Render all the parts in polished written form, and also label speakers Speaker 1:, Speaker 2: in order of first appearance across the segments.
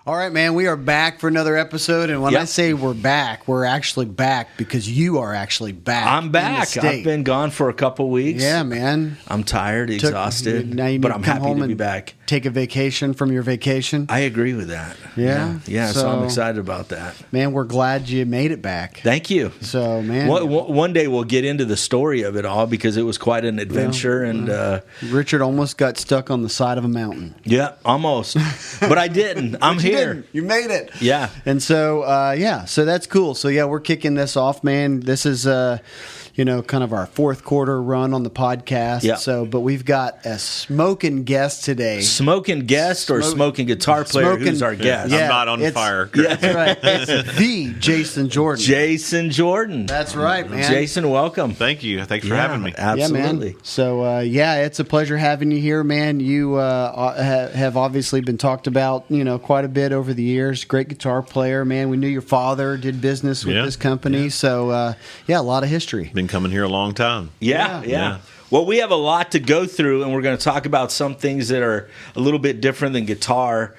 Speaker 1: All right, man, we are back for another episode. And when I say we're back, we're actually back because you are actually back.
Speaker 2: I'm back. I've been gone for a couple weeks.
Speaker 1: Yeah, man.
Speaker 2: I'm tired, exhausted, but I'm happy to be back.
Speaker 1: Take a vacation from your vacation.
Speaker 2: I agree with that.
Speaker 1: Yeah.
Speaker 2: So I'm excited about that.
Speaker 1: Man, we're glad you made it back.
Speaker 2: Thank you.
Speaker 1: So, man.
Speaker 2: One day we'll get into the story of it all because it was quite an adventure. And
Speaker 1: Richard almost got stuck on the side of a mountain.
Speaker 2: Yeah, almost. But I didn't. I'm here.
Speaker 1: You made it.
Speaker 2: Yeah.
Speaker 1: And so, so that's cool. So, we're kicking this off, man. This is, kind of our fourth quarter run on the podcast.
Speaker 2: Yeah.
Speaker 1: So, but we've got a smoking guest today.
Speaker 2: Smoking guest or smoking guitar player? Who's our guest?
Speaker 3: I'm not on fire.
Speaker 1: Yeah, that's right. It's the Jason Jordan.
Speaker 2: Jason Jordan.
Speaker 1: That's right, man.
Speaker 2: Jason, welcome.
Speaker 3: Thank you. Thanks for having me.
Speaker 2: Absolutely.
Speaker 1: Yeah, man. So, it's a pleasure having you here, man. You have obviously been talked about, quite a bit over the years. Great guitar player, man. We knew your father did business with this company. Yeah. So, a lot of history.
Speaker 3: Been coming here a long time.
Speaker 2: Yeah. Well, we have a lot to go through, and we're going to talk about some things that are a little bit different than guitar,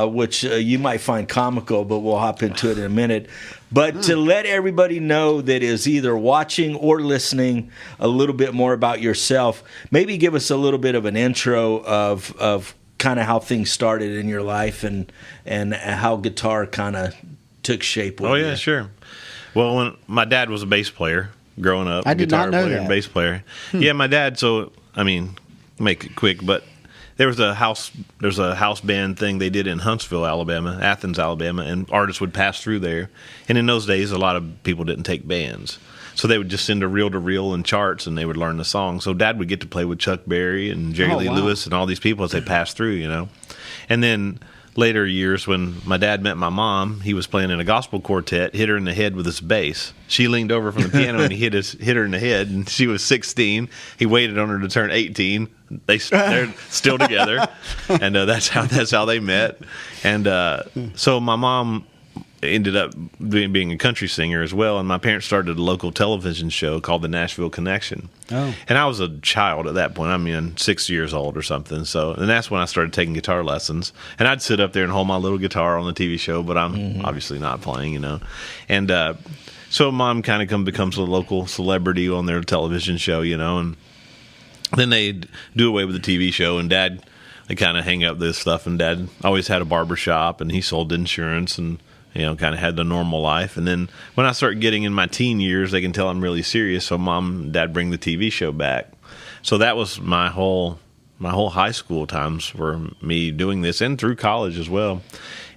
Speaker 2: which you might find comical, but we'll hop into it in a minute. But to let everybody know that is either watching or listening a little bit more about yourself, maybe give us a little bit of an intro of kind of how things started in your life and how guitar kind of took shape with you.
Speaker 3: Sure. Well, when my dad was a bass player growing up,
Speaker 1: I did
Speaker 3: guitar
Speaker 1: not know
Speaker 3: player
Speaker 1: that.
Speaker 3: and bass player. Yeah, my dad. So make it quick, but there's a house band thing they did in Huntsville, Alabama, Athens, Alabama, and artists would pass through there. And in those days, a lot of people didn't take bands, so they would just send a reel to reel and charts, and they would learn the song. So Dad would get to play with Chuck Berry and Jerry Lee Lewis and all these people as they passed through, And then later years, when my dad met my mom, he was playing in a gospel quartet, hit her in the head with his bass. She leaned over from the piano and he hit her in the head, and she was 16. He waited on her to turn 18. They're still together, and that's how they met. And so my mom ended up being a country singer as well, and my parents started a local television show called the Nashville Connection. Oh. And I was a child at that point. 6 years old or something. So, and that's when I started taking guitar lessons. And I'd sit up there and hold my little guitar on the TV show, but I'm obviously not playing, And so Mom kind of becomes a local celebrity on their television show, And then they do away with the TV show, and Dad, they kind of hang up this stuff. And Dad always had a barber shop, and he sold insurance, and kind of had the normal life. And then when I start getting in my teen years, they can tell I'm really serious. So Mom and Dad bring the TV show back. So that was my whole high school times for me doing this, and through college as well.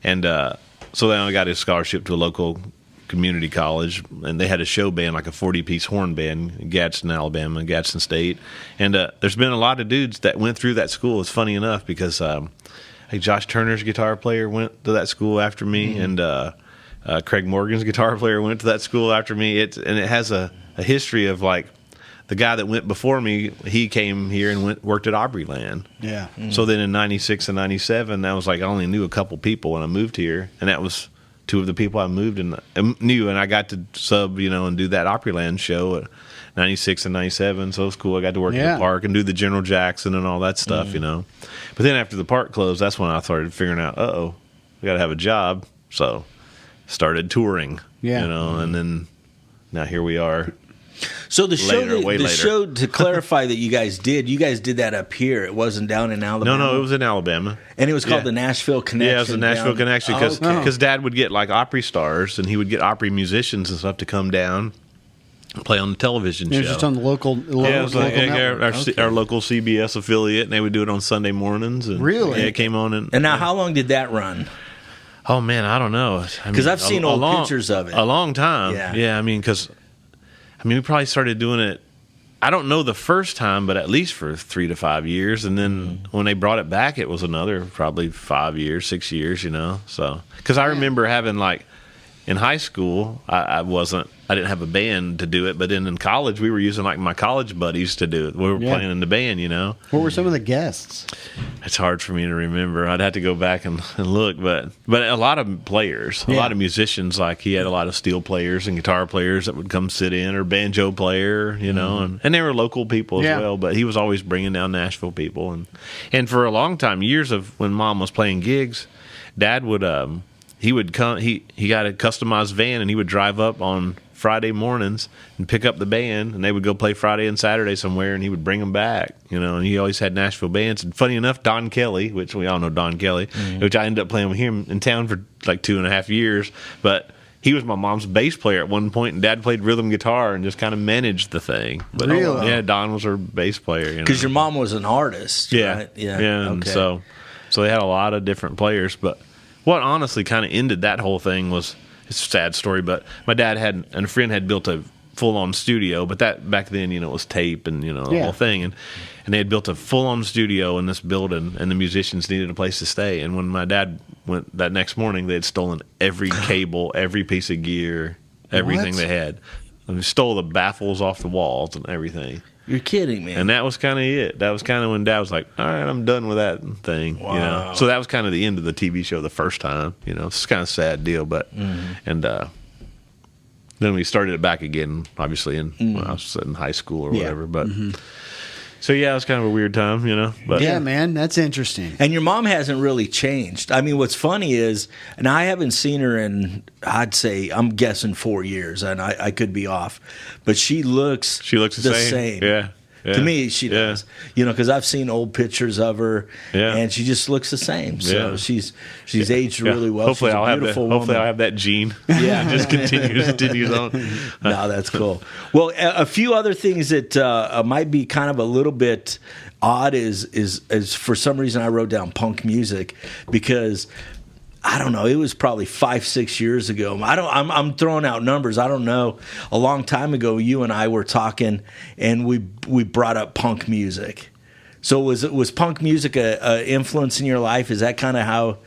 Speaker 3: And so then I got a scholarship to a local community college, and they had a show band, like a 40-piece horn band in Gadsden, Alabama, Gadsden State. And there's been a lot of dudes that went through that school. It's funny enough because Josh Turner's guitar player went to that school after me, and Craig Morgan's guitar player went to that school after me. It has a history of, like, the guy that went before me, he came here and worked at Aubreyland.
Speaker 1: Yeah.
Speaker 3: So then in 96 and 97, that was like I only knew a couple people when I moved here, and that was two of the people I moved and knew, and I got to sub, and do that Opryland show at 96 and 97, so it was cool. I got to work at the park and do the General Jackson and all that stuff, But then after the park closed, that's when I started figuring out, we got to have a job, so started touring, and then now here we are.
Speaker 2: So the show, to clarify that you guys did that up here. It wasn't down in Alabama.
Speaker 3: No, it was in Alabama.
Speaker 2: And it was called the Nashville Connection.
Speaker 3: Yeah, it was the Nashville Connection because Dad would get like Opry stars, and he would get Opry musicians and stuff to come down and play on the television show.
Speaker 1: It was just on the local
Speaker 3: it was like
Speaker 1: network.
Speaker 3: our local CBS affiliate, and they would do it on Sunday mornings. And,
Speaker 1: really?
Speaker 3: Yeah, it came on.
Speaker 2: And now, how long did that run?
Speaker 3: Oh, man, I don't know.
Speaker 2: Because I've seen old pictures of it.
Speaker 3: A long time.
Speaker 2: Yeah,
Speaker 3: because we probably started doing it, I don't know the first time, but at least for 3 to 5 years. And then when they brought it back, it was another probably 5 years, 6 years, So, because I remember having, like, in high school, I didn't have a band to do it, but then in college, we were using, like, my college buddies to do it. We were playing in the band,
Speaker 1: What were some of the guests?
Speaker 3: It's hard for me to remember. I'd have to go back and look, but a lot of players, a lot of musicians. Like, he had a lot of steel players and guitar players that would come sit in, or banjo player, and they were local people as well. But he was always bringing down Nashville people, and for a long time, years of when Mom was playing gigs, Dad would he would come. He got a customized van, and he would drive up on Friday mornings and pick up the band, and they would go play Friday and Saturday somewhere, and he would bring them back, and he always had Nashville bands. And funny enough, Don Kelly, which we all know Don Kelly, which I ended up playing with him in town for like 2.5 years, but he was my mom's bass player at one point, and Dad played rhythm guitar and just kind of managed the thing. But
Speaker 1: really?
Speaker 3: Yeah, Don was her bass player.
Speaker 2: Because your mom was an artist,
Speaker 3: yeah,
Speaker 2: right?
Speaker 3: Yeah. And so they had a lot of different players. But what honestly kind of ended that whole thing was, it's a sad story, but my dad and a friend had built a full-on studio, but that back then, it was tape and, the whole thing. And they had built a full-on studio in this building, and the musicians needed a place to stay. And when my dad went that next morning, they had stolen every cable, every piece of gear, everything they had. And they stole the baffles off the walls and everything.
Speaker 2: You're kidding me.
Speaker 3: And that was kind of it. That was kind of when Dad was like, all right, I'm done with that thing.
Speaker 2: Wow.
Speaker 3: So that was kind of the end of the TV show the first time. It's kind of a sad deal. But and then we started it back again, obviously, when I was in high school or whatever. But so, yeah, it was kind of a weird time, But
Speaker 1: yeah, man, that's interesting.
Speaker 2: And your mom hasn't really changed. I mean, what's funny is, and I haven't seen her in, I'd say, I'm guessing 4 years, and I could be off, but she looks
Speaker 3: the same. Yeah.
Speaker 2: To me, she does. Because I've seen old pictures of her, and she just looks the same. So she's aged really well.
Speaker 3: Hopefully,
Speaker 2: she's a beautiful woman.
Speaker 3: Hopefully, I'll have that gene.
Speaker 2: Yeah,
Speaker 3: just continues on.
Speaker 2: No, that's cool. Well, a few other things that might be kind of a little bit odd is for some reason I wrote down punk music because, I don't know, it was probably 5-6 years ago. I'm throwing out numbers. I don't know. A long time ago, you and I were talking, and we brought up punk music. So was punk music a influence in your life? Is that kind of how?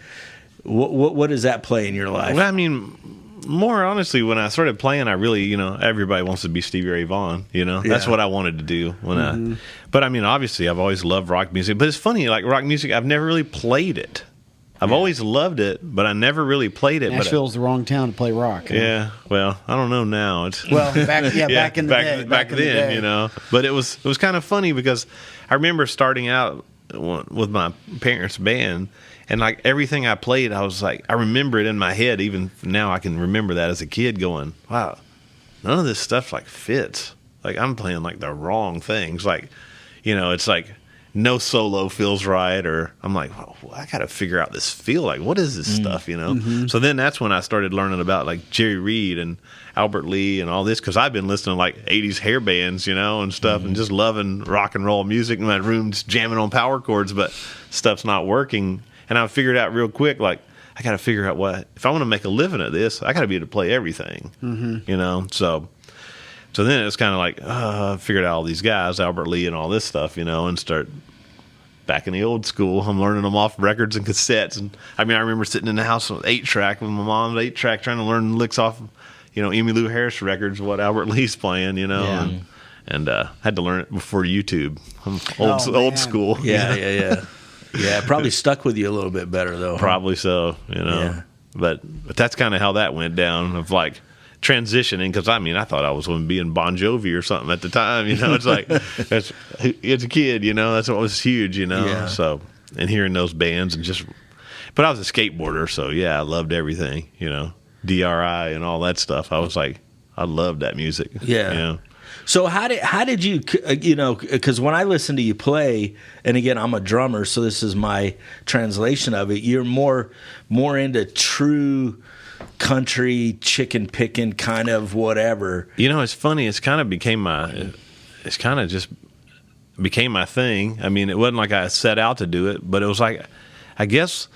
Speaker 2: What does that play in your life?
Speaker 3: Well, I mean, more honestly, when I started playing, I really, everybody wants to be Stevie Ray Vaughan. That's what I wanted to do But I mean, obviously, I've always loved rock music. But it's funny, like rock music, I've never really played it. I've always loved it, but I never really played it.
Speaker 1: Nashville's the wrong town to play rock.
Speaker 3: Yeah, well, I don't know now.
Speaker 1: Back in the day.
Speaker 3: Back then, But it was kind of funny because I remember starting out with my parents' band, and like everything I played, I was like, I remember it in my head. Even now, I can remember that as a kid, going, "Wow, none of this stuff like fits. Like I'm playing like the wrong things. Like, it's like." No solo feels right, or I'm like, well, I got to figure out this feel. Like, what is this stuff, So then that's when I started learning about like Jerry Reed and Albert Lee and all this, because I've been listening to like 80s hair bands, and stuff, and just loving rock and roll music in my room, just jamming on power chords, but stuff's not working. And I figured out real quick, like, I got to figure out if I want to make a living at this, I got to be able to play everything, So then it's kind of like, I figured out all these guys, Albert Lee and all this stuff, and start back in the old school. I'm learning them off records and cassettes. And I mean, I remember sitting in the house with 8-track with my mom's 8-track trying to learn licks off, Emmylou Harris records, what Albert Lee's playing, and had to learn it before YouTube. I'm old school.
Speaker 2: Yeah. Yeah, it probably stuck with you a little bit better, though.
Speaker 3: Probably so, Yeah. But that's kind of how that went down, of like, transitioning, because I mean, I thought I was going to be in Bon Jovi or something at the time. It's like it's a kid. That's what was huge.
Speaker 2: Yeah.
Speaker 3: So, and hearing those bands and but I was a skateboarder, so yeah, I loved everything. DRI and all that stuff. I was like, I loved that music.
Speaker 2: Yeah. So how did you because when I listen to you play, and again, I'm a drummer, so this is my translation of it. You're more into true country, chicken picking kind of whatever.
Speaker 3: It's funny. It's kind of just became my thing. I mean, it wasn't like I set out to do it, but it was like, I guess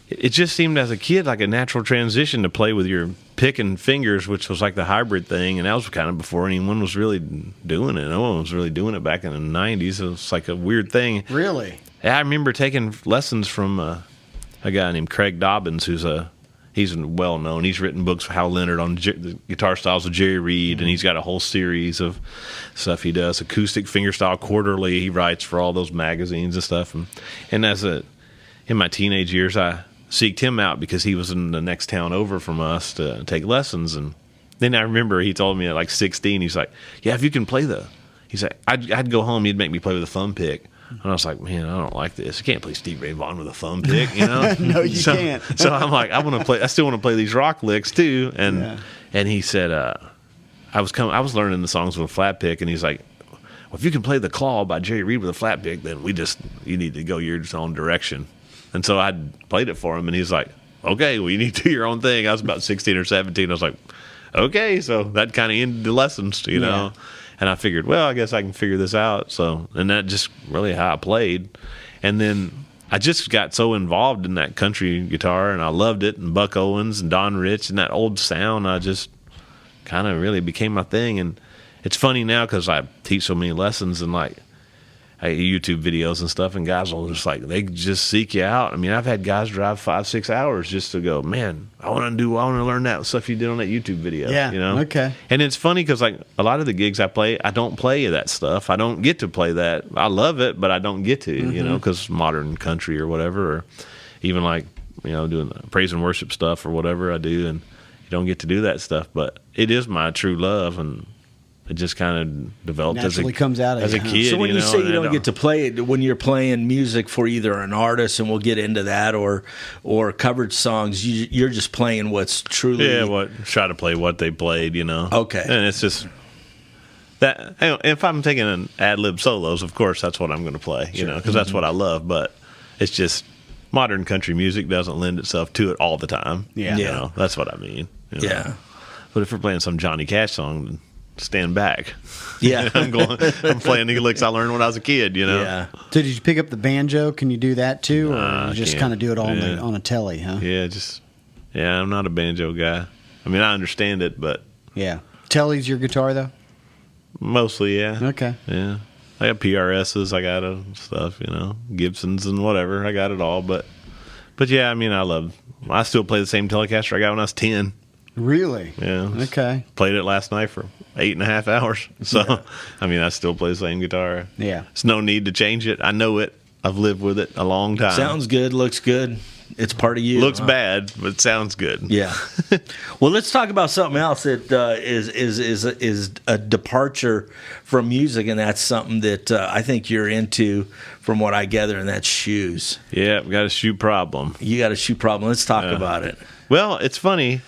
Speaker 3: it just seemed as a kid like a natural transition to play with your pick and fingers, which was like the hybrid thing. And that was kind of before anyone was really doing it. No one was really doing it back in the 90s. It was like a weird thing.
Speaker 1: Really?
Speaker 3: I remember taking lessons from a guy named Craig Dobbins, he's well known. He's written books for Hal Leonard on the guitar styles of Jerry Reed, and he's got a whole series of stuff he does. Acoustic Fingerstyle Quarterly. He writes for all those magazines and stuff. And in my teenage years, I seeked him out because he was in the next town over from us to take lessons. And then I remember he told me at like 16, he's like, "Yeah, if you can play he's like, I'd go home. He'd make me play with a thumb pick." And I was like, man, I don't like this. You can't play Stevie Ray Vaughan with a thumb pick, you know?
Speaker 1: No, you can't.
Speaker 3: So I'm like, I still want to play these rock licks too. And he said, I was learning the songs with a flat pick, and he's like, well, if you can play The Claw by Jerry Reed with a flat pick, then you need to go your own direction. And so I played it for him, and he's like, okay, well, you need to do your own thing. I was about 16 or 17. I was like, okay. So that kind of ended the lessons, you know. And I figured, well, I guess I can figure this out. So, and that just really how I played. And then I just got so involved in that country guitar, and I loved it, and Buck Owens and Don Rich and that old sound. I just kind of really became my thing. And it's funny now because I teach so many lessons and like YouTube videos and stuff, and guys will just like, they just seek you out. I mean, I've had guys drive 5-6 hours just to go, man, I want to learn that stuff you did on that YouTube video.
Speaker 1: Yeah.
Speaker 3: You know?
Speaker 1: Okay.
Speaker 3: And it's funny because like a lot of the gigs I play, I don't play that stuff. I don't get to play that. I love it, but I don't get to, you know, because modern country or whatever, or even like, you know, doing the praise and worship stuff or whatever I do, and you don't get to do that stuff. But it is my true love, and it just kind of developed
Speaker 1: Naturally comes out
Speaker 3: as a kid.
Speaker 2: So when you say you don't
Speaker 3: and
Speaker 2: get to play it, when you're playing music for either an artist, and we'll get into that, or covered songs, you're just playing what's truly
Speaker 3: try to play what they played, you know.
Speaker 2: Okay,
Speaker 3: and it's just that if I'm taking an ad lib solos, of course that's what I'm going to play, you know, because that's what I love. But it's just modern country music doesn't lend itself to it all the time.
Speaker 1: Yeah,
Speaker 3: you know, that's what I mean. You know?
Speaker 2: Yeah,
Speaker 3: but if we're playing some Johnny Cash song, stand back.
Speaker 2: Yeah.
Speaker 3: I'm playing the licks I learned when I was a kid, you know.
Speaker 2: Yeah.
Speaker 1: So did you pick up the banjo? Can you do that too, or you just kind of do it on a telly, huh?
Speaker 3: Yeah, I'm not a banjo guy. I mean, I understand it, but
Speaker 1: telly's your guitar though.
Speaker 3: Mostly, yeah.
Speaker 1: Okay.
Speaker 3: Yeah, I got PRSs, I got stuff, you know, Gibsons and whatever. I got it all, but yeah, I mean, I still play the same Telecaster I got when I was 10.
Speaker 1: Really?
Speaker 3: Yeah.
Speaker 1: Okay.
Speaker 3: Played it last night for 8.5 hours. So, I mean, I still play the same guitar.
Speaker 1: Yeah.
Speaker 3: There's no need to change it. I know it. I've lived with it a long time.
Speaker 2: Sounds good. Looks good. It's part of you.
Speaker 3: Looks bad, but it sounds good.
Speaker 2: Yeah. Well, let's talk about something else that is a departure from music, and that's something that I think you're into, from what I gather, and that's shoes.
Speaker 3: Yeah, we got a shoe problem.
Speaker 2: You got a shoe problem. Let's talk about it.
Speaker 3: Well, it's funny.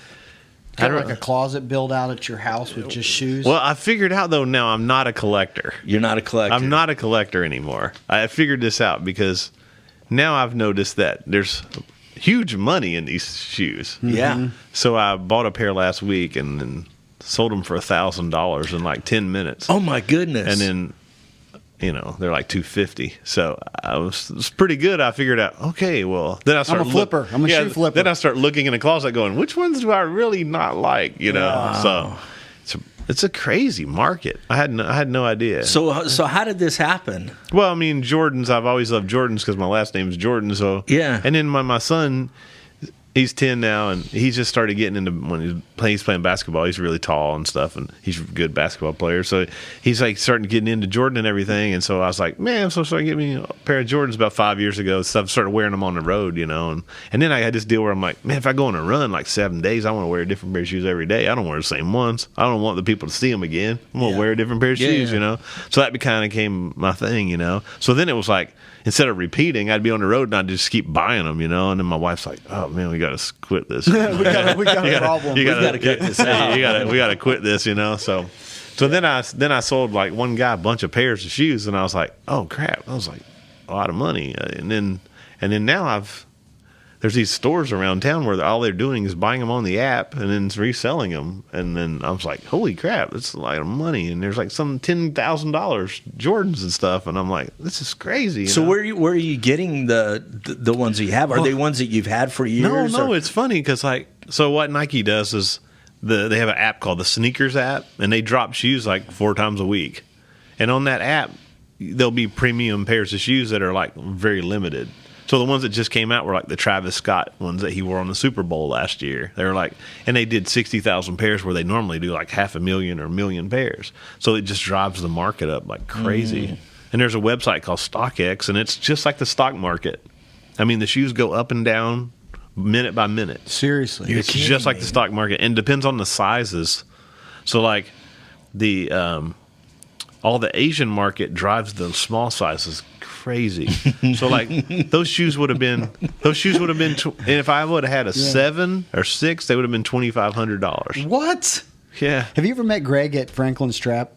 Speaker 1: Kind of like a closet built out at your house with just shoes?
Speaker 3: Well, I figured out, though, now I'm not a collector.
Speaker 2: You're not a collector.
Speaker 3: I'm not a collector anymore. I figured this out because now I've noticed that there's huge money in these shoes.
Speaker 2: Yeah.
Speaker 3: So I bought a pair last week and then sold them for $1,000 in like 10 minutes.
Speaker 2: Oh, my goodness.
Speaker 3: And then, you know, they're like $250. So it was pretty good. I figured out, okay, well, then I started
Speaker 1: I'm a flipper. I'm a shoe flipper.
Speaker 3: Then I start looking in the closet going, which ones do I really not like, you know?
Speaker 2: Wow.
Speaker 3: So it's a crazy market. I had no idea.
Speaker 2: So how did this happen?
Speaker 3: Well, I mean, Jordans, I've always loved Jordans because my last name is Jordan. So
Speaker 2: yeah.
Speaker 3: And then my son, he's 10 now, and he's just started getting into, when he's playing basketball. He's really tall and stuff, and he's a good basketball player. So he's like starting getting into Jordan and everything. And so I was like, man, so started getting me a pair of Jordans about 5 years ago. So I started wearing them on the road, you know. And then I had this deal where I'm like, man, if I go on a run like 7 days, I want to wear a different pair of shoes every day. I don't wear the same ones. I don't want the people to see them again. I'm going to wear a different pair of shoes, you know. So that kind of became my thing, you know. So then it was like, instead of repeating, I'd be on the road and I'd just keep buying them, you know. And then my wife's like, "Oh man, we got to quit this. we got a problem. We got to cut this out. We got to quit this, you know." So then I sold like one guy a bunch of pairs of shoes, and I was like, "Oh crap!" I was like, a lot of money. And then now there's these stores around town where all they're doing is buying them on the app and then reselling them. And then I was like, holy crap, that's a lot of money. And there's like some $10,000 Jordans and stuff. And I'm like, this is crazy.
Speaker 2: So where are you getting the ones that you have? Are they ones that you've had for years?
Speaker 3: No, it's funny because so what Nike does is they have an app called the Sneakers app, and they drop shoes like 4 times a week. And on that app, there'll be premium pairs of shoes that are like very limited. So the ones that just came out were like the Travis Scott ones that he wore on the Super Bowl last year. They were like, and they did 60,000 pairs where they normally do like 500,000 or 1 million pairs. So it just drives the market up like crazy. And there's a website called StockX, and it's just like the stock market. I mean, the shoes go up and down minute by minute.
Speaker 1: Seriously.
Speaker 3: It's just like the stock market, and depends on the sizes. So like the all the Asian market drives the small sizes crazy. So like those shoes would have been and if I would have had a 7 or 6, they would have been $2,500.
Speaker 1: What?
Speaker 3: Yeah.
Speaker 1: Have you ever met Greg at Franklin Strap?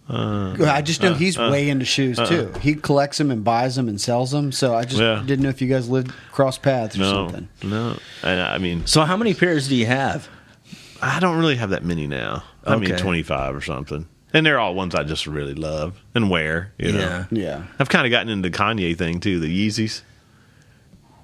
Speaker 1: I just know he's way into shoes too. He collects them and buys them and sells them. So I just didn't know if you guys lived cross paths or something.
Speaker 3: No, I mean,
Speaker 2: So how many pairs do you have?
Speaker 3: I don't really have that many now. I mean, 25 or something. And they're all ones I just really love and wear. You know?
Speaker 1: Yeah.
Speaker 3: I've kind of gotten into the Kanye thing too, the Yeezys.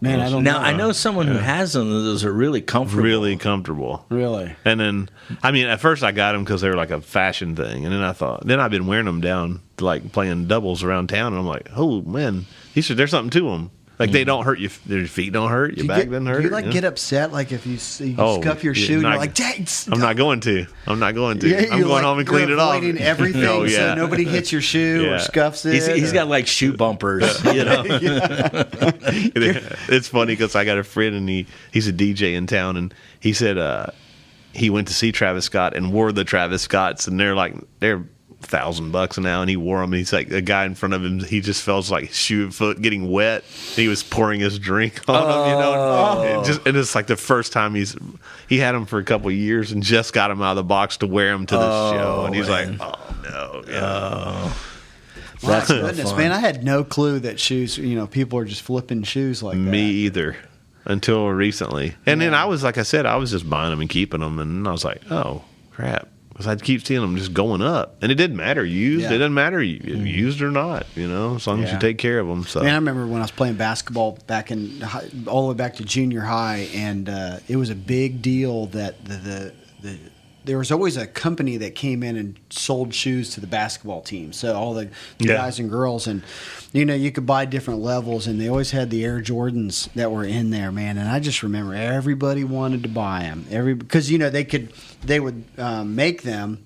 Speaker 1: Man, I don't know.
Speaker 2: Now, I know someone who has them. Those are really comfortable.
Speaker 3: Really comfortable.
Speaker 1: Really?
Speaker 3: And then, I mean, at first I got them because they were like a fashion thing. And then I thought, then I've been wearing them down, like playing doubles around town. And I'm like, oh, man, there's something to them. Like they don't hurt you. Your feet don't hurt. Your back doesn't hurt.
Speaker 1: Do you get upset like if you scuff your shoe and you're like, dang.
Speaker 3: I'm not going to. I'm going home and clean it off.
Speaker 1: Avoiding everything so nobody hits your shoe or scuffs it.
Speaker 2: He's got like shoe bumpers, you know.
Speaker 3: It's funny because I got a friend and he's a DJ in town and he said he went to see Travis Scott and wore the Travis Scotts and they're $1,000 now, and he wore them. And he's like, a guy in front of him, he just felt like shoe and foot getting wet. He was pouring his drink on them, you know. And it's like the first time he had them for a couple of years and just got them out of the box to wear them to the show. And he's like, oh no,
Speaker 1: that's goodness, man. I had no clue that shoes. People are just flipping shoes like that.
Speaker 3: Me either. Until recently, and then I was like I said, I was just buying them and keeping them, and I was like, oh crap. Because I'd keep seeing them just going up. And it didn't matter used. It doesn't matter used or not, as long as you take care of them. So.
Speaker 1: Man, I remember when I was playing basketball all the way back to junior high, and it was a big deal that there was always a company that came in and sold shoes to the basketball team. So all the guys and girls, and you could buy different levels, and they always had the Air Jordans that were in there, man. And I just remember everybody wanted to buy them, because they would make them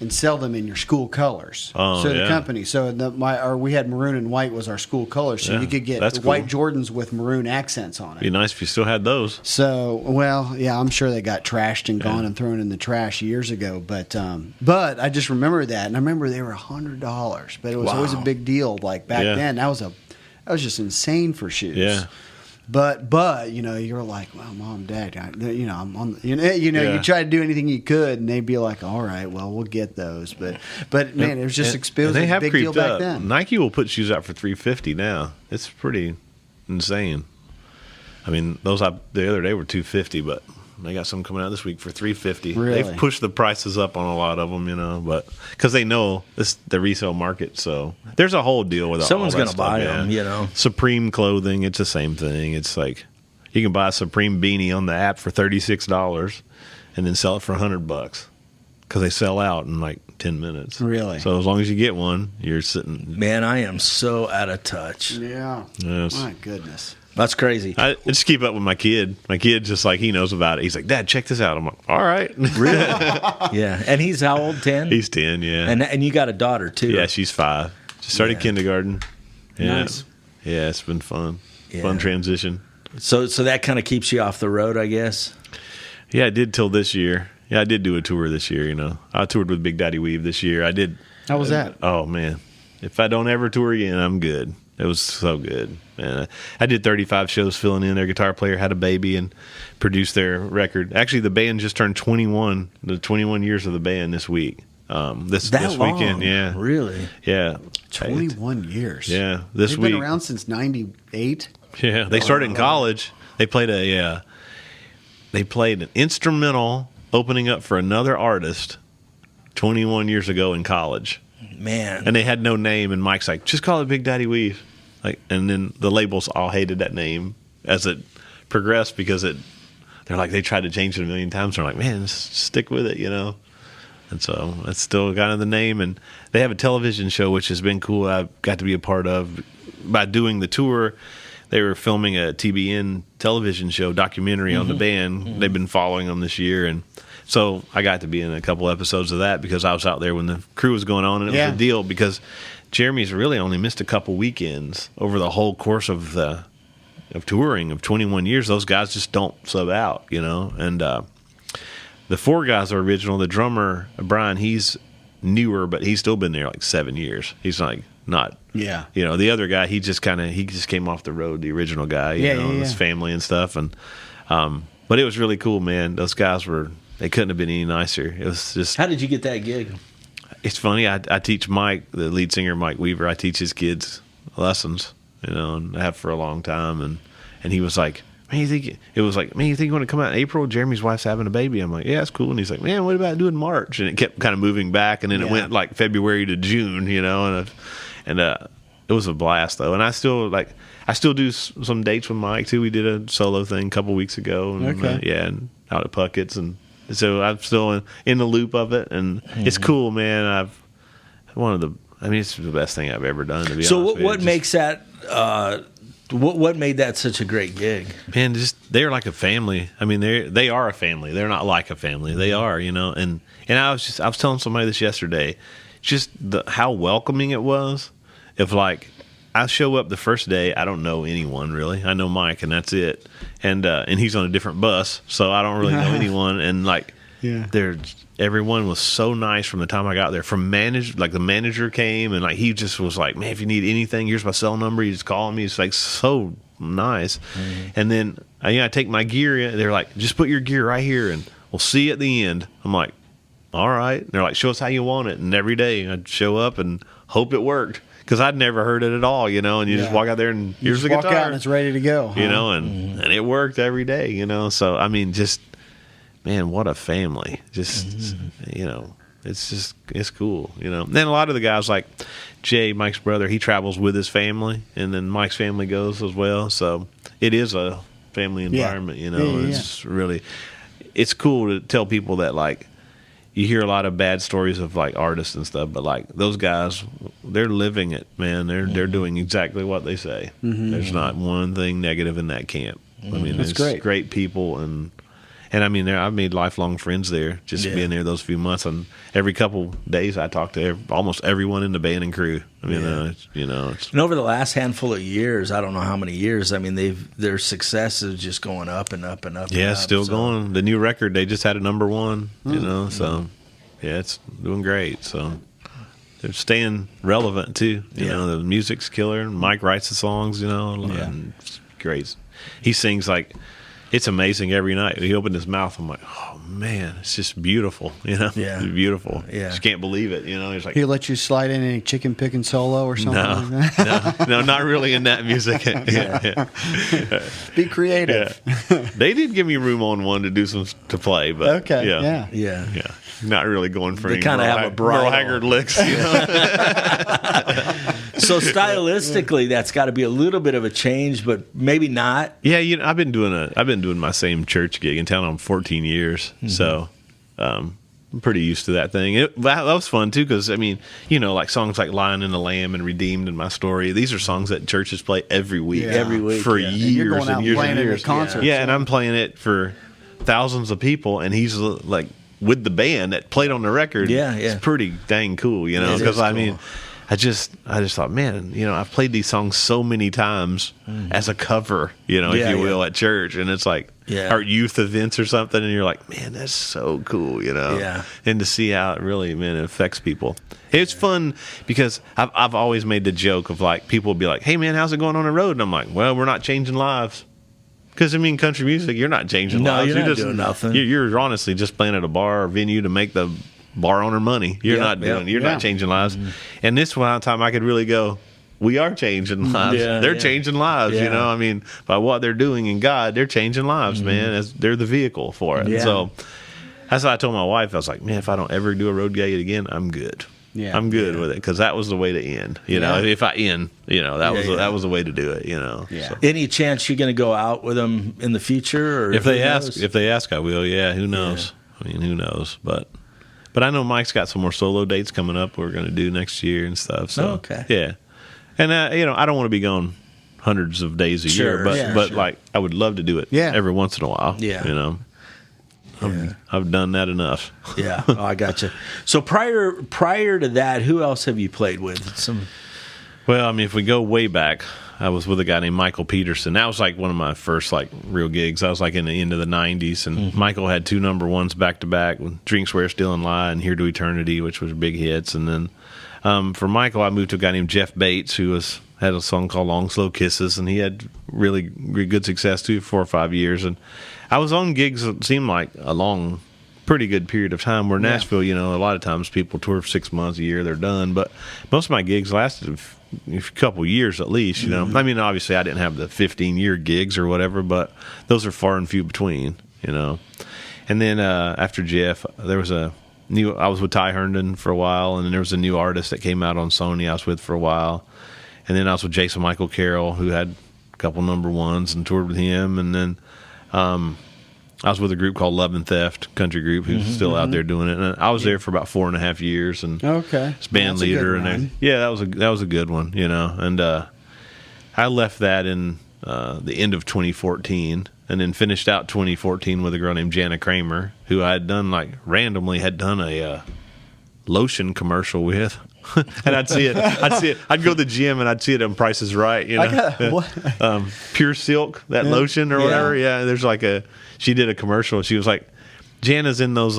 Speaker 1: and sell them in your school colors. The company, we had maroon and white was our school colors, so you could get white Jordans with maroon accents on it.
Speaker 3: Be nice if you still had those.
Speaker 1: So, I'm sure they got trashed and gone and thrown in the trash years ago. But I just remember that, and I remember they were $100, but it was always a big deal. Like back then, that was just insane for shoes. Yeah. But you're like, well, Mom, Dad, I'm on. You try to do anything you could, and they'd be like, all right, well, we'll get those. But man, it was just exposed.
Speaker 3: They have
Speaker 1: a big
Speaker 3: creeped
Speaker 1: deal
Speaker 3: up.
Speaker 1: back then.
Speaker 3: Nike will put shoes out for $350 now. It's pretty insane. I mean, those the other day were $250, but they got some coming out this week for $350.
Speaker 1: Really?
Speaker 3: They've pushed the prices up on a lot of them, but because they know it's the resale market. So there's a whole deal with
Speaker 2: someone's
Speaker 3: going to
Speaker 2: buy them.
Speaker 3: Supreme clothing, it's the same thing. It's like you can buy a Supreme beanie on the app for $36 and then sell it for $100 because they sell out in like 10 minutes.
Speaker 1: Really?
Speaker 3: So as long as you get one, you're sitting.
Speaker 2: Man, I am so out of touch.
Speaker 1: Yeah.
Speaker 3: Yes.
Speaker 1: My goodness.
Speaker 2: That's crazy.
Speaker 3: I just keep up with my kid. My kid just like he knows about it. He's like, Dad, check this out. I'm like, all right.
Speaker 2: Really? Yeah. And he's how old? 10?
Speaker 3: He's 10, yeah.
Speaker 2: And you got a daughter too.
Speaker 3: Yeah, she's 5. She started kindergarten. Yeah.
Speaker 1: Nice.
Speaker 3: Yeah, it's been fun.
Speaker 2: Yeah.
Speaker 3: Fun transition.
Speaker 2: So that kind of keeps you off the road, I guess?
Speaker 3: Yeah, I did till this year. Yeah, I did do a tour this year, I toured with Big Daddy Weave this year. I did.
Speaker 1: How was that?
Speaker 3: Oh, man. If I don't ever tour again, I'm good. It was so good. Man, I did 35 shows filling in. Their guitar player had a baby and produced their record. Actually, the band just turned 21, the 21 years of the band this week. This weekend, yeah.
Speaker 2: Really?
Speaker 3: Yeah.
Speaker 1: 21 years.
Speaker 3: Yeah. They've
Speaker 1: been around since 98.
Speaker 3: Yeah. They started in college. They played an instrumental opening up for another artist 21 years ago in college.
Speaker 2: Man.
Speaker 3: And they had no name, and Mike's like, just call it Big Daddy Weave. And then the labels all hated that name as it progressed because they're like, they tried to change it a million times. They're like, man, just stick with it, And so that's still kind of the name. And they have a television show, which has been cool. I've got to be a part of. By doing the tour, they were filming a TBN television show documentary on the band. Mm-hmm. They've been following them this year. And so I got to be in a couple episodes of that because I was out there when the crew was going on. And it was a deal because Jeremy's really only missed a couple weekends over the whole course of touring of 21 years. Those guys just don't sub out, And the 4 guys are original. The drummer, Brian, he's newer, but he's still been there like 7 years. He's like not, the other guy, he just came off the road, the original guy, and his family and stuff. And, but it was really cool, man. Those guys they couldn't have been any nicer. It was just.
Speaker 2: How did you get that gig?
Speaker 3: It's funny. I teach Mike, the lead singer, Mike Weaver. I teach his kids lessons, and I have for a long time. And he was like, man, you think you want to come out in April? Jeremy's wife's having a baby. I'm like, yeah, that's cool. And he's like, man, what about doing March? And it kept kind of moving back, and then it went like February to June, and it was a blast though. And I still do some dates with Mike too. We did a solo thing a couple weeks ago, and, and out at Puckett's, and so I'm still in the loop of it, and it's cool, man. It's the best thing I've ever done, to be honest.
Speaker 2: So what makes that? What made that such a great gig?
Speaker 3: Man, they're like a family. I mean, they are a family. They're not like a family. They are, And I was telling somebody this yesterday, just how welcoming it was. If like I show up the first day, I don't know anyone really. I know Mike, and that's it. And he's on a different bus, so I don't really know anyone. And like, everyone was so nice from the time I got there. The manager came, and like he just was like, man, if you need anything, here's my cell number. You just call me. It's like so nice. Mm-hmm. And then I take my gear. They're like, just put your gear right here, and we'll see you at the end. I'm like, all right. And they're like, show us how you want it. And every day I'd show up and hope it worked, because I'd never heard it at all, and you just walk out there and here's the guitar.
Speaker 1: Walk out and it's ready to go.
Speaker 3: And it worked every day, So, I mean, just, man, what a family. Just, it's cool, Then a lot of the guys, like Jay, Mike's brother, he travels with his family, and then Mike's family goes as well. So it is a family environment, It's really, it's cool to tell people that, like, you hear a lot of bad stories of like artists and stuff, but like those guys, they're living it, man. They're doing exactly what they say. Mm-hmm. There's not one thing negative in that camp. I mean,
Speaker 1: that's
Speaker 3: great people, and I mean, I've made lifelong friends there just being there those few months. And every couple days, I talk to almost everyone in the band and crew. I mean,
Speaker 2: and over the last handful of years, I don't know how many years. I mean, their success is just going up and up and up.
Speaker 3: Yeah,
Speaker 2: and up,
Speaker 3: still going. The new record, they just had a number one. So it's doing great. So they're staying relevant too. The music's killer. Mike writes the songs. And it's great. He sings like. It's amazing every night. He opened his mouth. I'm like, oh man, it's just beautiful. It's beautiful. Yeah, just can't believe it. He's like,
Speaker 1: he let you slide in any chicken picking solo or something. Like
Speaker 3: that? No, not really in that music.
Speaker 1: Be creative.
Speaker 3: Yeah. They did give me room on one to do to play, but yeah. Not really going for any
Speaker 2: kind of have a Merle
Speaker 3: Haggard licks.
Speaker 2: So stylistically, that's got to be a little bit of a change, but maybe not.
Speaker 3: Yeah, I've been doing my same church gig in town on 14 years, so I'm pretty used to that thing. That was fun too, because I mean, like songs like "Lion and the Lamb" and "Redeemed" and "My Story." These are songs that churches play every week for years and years and years.
Speaker 1: Concerts,
Speaker 3: and I'm playing it for thousands of people, and he's like with the band that played on the record. It's pretty dang cool, because I mean. I just thought, man, I've played these songs so many times as a cover, if you will, at church, and it's like our youth events or something, and you're like, man, that's so cool, and to see how it really, man, it affects people. It's fun because I've always made the joke of like people will be like, hey man, how's it going on the road? And I'm like, well, we're not changing lives. Because, I mean, country music, you're not changing lives.
Speaker 2: You're not doing nothing.
Speaker 3: You're honestly just playing at a bar or venue to make the bar owner money. You're not changing lives. Mm-hmm. And this one time I could really go, we are changing lives. They're changing lives, I mean, by what they're doing in God, they're changing lives, man. They're the vehicle for it. Yeah. So that's what I told my wife. I was like, man, if I don't ever do a road gig again, I'm good. Yeah, I'm good with it, because that was the way to end. If I end, that was the way to do it.
Speaker 2: Yeah. So. Any chance you're going to go out with them in the future? Or
Speaker 3: if they ask, I will. Yeah, who knows? Yeah. I mean, who knows? But I know Mike's got some more solo dates coming up. We're going to do next year and stuff. So yeah, and I don't want to be gone hundreds of days a year, but like I would love to do it. Every once in a while. Yeah. I've done that enough.
Speaker 2: Yeah, I gotcha. So prior to that, who else have you played with?
Speaker 3: Well, I mean, if we go way back, I was with a guy named Michael Peterson. That was like one of my first like real gigs. I was like in the end of the 90s, and Michael had 2 number ones back to back with Drink, Swear, Steal, and Lie and Here to Eternity, which was big hits. And then for Michael, I moved to a guy named Jeff Bates, who had a song called Long Slow Kisses, and he had really good success too, 4 or 5 years. And I was on gigs that seemed like a long, pretty good period of time. Where Nashville, you know, a lot of times people tour for 6 months, a year, they're done. But most of my gigs lasted a couple years at least, you know. I mean, obviously I didn't have the 15-year gigs or whatever, but those are far and few between, you know. And then after Jeff, there was I was with Ty Herndon for a while, and then there was a new artist that came out on Sony I was with for a while. And then I was with Jason Michael Carroll, who had a couple number ones, and toured with him. And then I was with a group called Love and Theft, country group, who's still out there doing it. And I was there for about 4.5 years, and was band leader. And that was a good one, you know. And I left that in the end of 2014, and then finished out 2014 with a girl named Jana Kramer, who I had done randomly done a lotion commercial with. And I'd see it. I'd go to the gym and I'd see it on Price is Right, you know. Pure Silk, that lotion or whatever. Yeah, there's she did a commercial. She was like, Jana's in those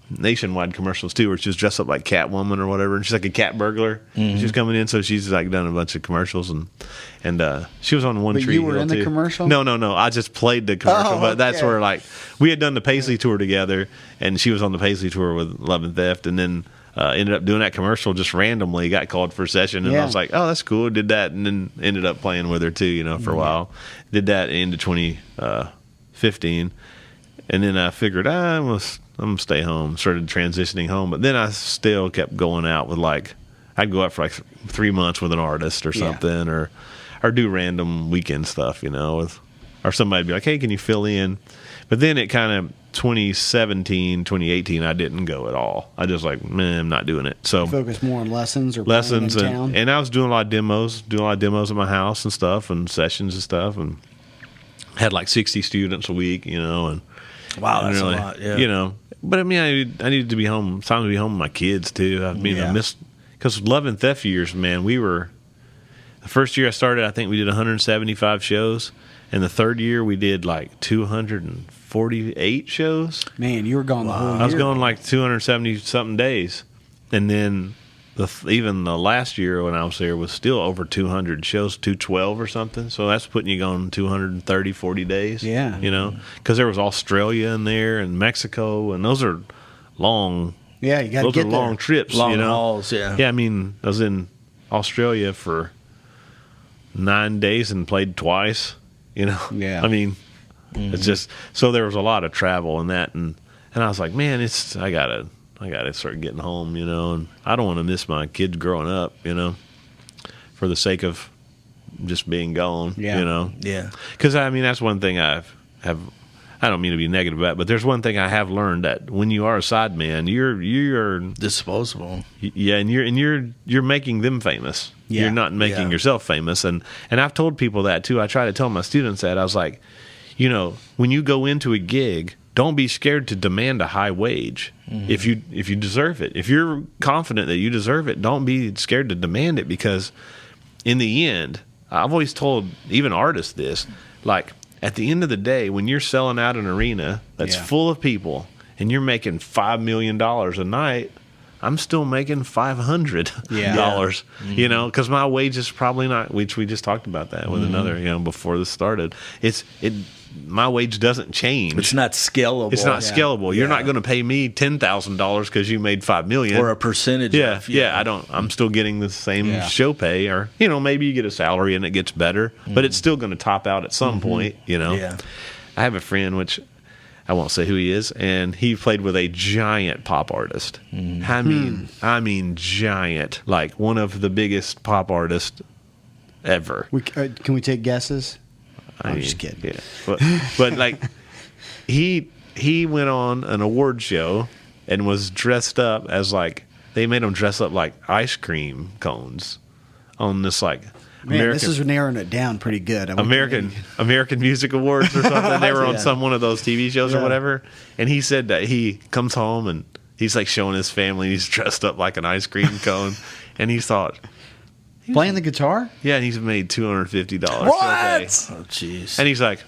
Speaker 3: Nationwide commercials too, where she was dressed up like Catwoman or whatever, and she's like a cat burglar. She's coming in, so she's like done a bunch of commercials, and she was on One Tree Hill.
Speaker 1: You were in the commercial?
Speaker 3: No. I just played the commercial, but that's where we had done the Paisley tour together, and she was on the Paisley tour with Love and Theft, and then ended up doing that commercial just randomly. Got called for a session, and I was like, "Oh, that's cool." Did that, and then ended up playing with her too, you know, for a while. Did that into 2015, and then I figured I'm gonna stay home. Started transitioning home, but then I still kept going out with I'd go out for 3 months with an artist or something, or do random weekend stuff, you know, or somebody'd be like, "Hey, can you fill in?" But then it kind of 2017, 2018, I didn't go at all. I just I'm not doing it. So
Speaker 1: focus more on lessons or
Speaker 3: lessons,
Speaker 1: in town.
Speaker 3: And I was doing a lot of demos at my house and stuff, and sessions and stuff, and had 60 students a week, you know, and
Speaker 2: wow, that's really, a lot, yeah.
Speaker 3: You know. But I mean, I needed to be home. It's time to be home with my kids too. I mean, I missed, because Love and Theft years, man. The first year I started, I think we did 175 shows, and the third year we did 248 shows.
Speaker 1: Man, you were gone the whole year.
Speaker 3: I was going 270 something days, and then even the last year when I was there was still over 200 shows, 212 or something. So that's putting you going 230, 40 days.
Speaker 1: Yeah.
Speaker 3: You know, because there was Australia in there and Mexico, and those are long.
Speaker 1: Yeah, you got to get there.
Speaker 3: Those are long trips.
Speaker 2: Long
Speaker 3: you know?
Speaker 2: hauls, yeah.
Speaker 3: Yeah, I mean, I was in Australia for 9 days and played twice. You know.
Speaker 1: Yeah.
Speaker 3: I mean, it's just, so there was a lot of travel in that, and I was like, man, I gotta start getting home, you know, and I don't want to miss my kids growing up, you know, for the sake of just being gone, you know.
Speaker 2: Yeah.
Speaker 3: Because, I mean, that's one thing I don't mean to be negative about it, but there's one thing I have learned, that when you are a sideman, you're
Speaker 2: disposable.
Speaker 3: Yeah, and you're making them famous.
Speaker 1: Yeah.
Speaker 3: You're not making yourself famous, and I've told people that too. I try to tell my students that. I was like, you know, when you go into a gig, don't be scared to demand a high wage if you deserve it. If you're confident that you deserve it, don't be scared to demand it, because in the end, I've always told even artists this, at the end of the day, when you're selling out an arena that's full of people and you're making $5 million a night, I'm still making $500, you know, because my wage is probably not, which we just talked about that with another, you know, before this started. My wage doesn't change.
Speaker 2: It's not scalable.
Speaker 3: It's not scalable. You're not going to pay me $10,000 because you made $5 million
Speaker 2: or a percentage.
Speaker 3: I don't. I'm still getting the same show pay, or you know, maybe you get a salary and it gets better, but it's still going to top out at some point. You know.
Speaker 2: Yeah.
Speaker 3: I have a friend, which I won't say who he is, and he played with a giant pop artist. I mean, giant, like one of the biggest pop artists ever.
Speaker 1: Can we take guesses? I'm just kidding.
Speaker 3: Yeah, but like he went on an award show and was dressed up as they made him dress up like ice cream cones on this
Speaker 1: this is narrowing it down pretty good.
Speaker 3: American Music Awards or something. They were on one of those TV shows or whatever. And he said that he comes home and he's showing his family. He's dressed up like an ice cream cone, and he thought,
Speaker 1: Playing the guitar?
Speaker 3: Yeah, and he's made $250.
Speaker 1: What?
Speaker 2: Oh, jeez.
Speaker 3: And he's like,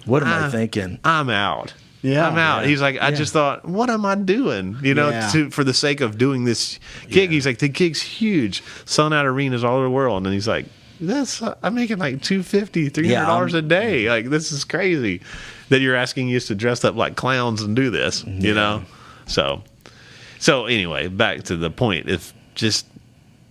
Speaker 2: what am I thinking?
Speaker 3: I'm out.
Speaker 1: Yeah.
Speaker 3: I'm out.
Speaker 2: Yeah.
Speaker 3: He's like, I just thought, what am I doing? You know,
Speaker 1: Yeah.
Speaker 3: for the sake of doing this gig. He's like, the gig's huge, selling out arenas all over the world. And he's like, I'm making like $250, $300 a day. Like, this is crazy that you're asking us to dress up like clowns and do this, you know? So anyway, back to the point. If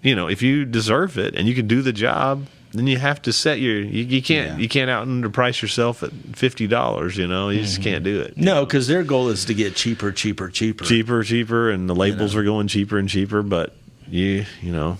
Speaker 3: you deserve it and you can do the job, then you have to set you can't out underprice yourself at $50, you know. You just can't do it.
Speaker 2: No, because their goal is to get cheaper,
Speaker 3: and the labels are going cheaper and cheaper, but you know,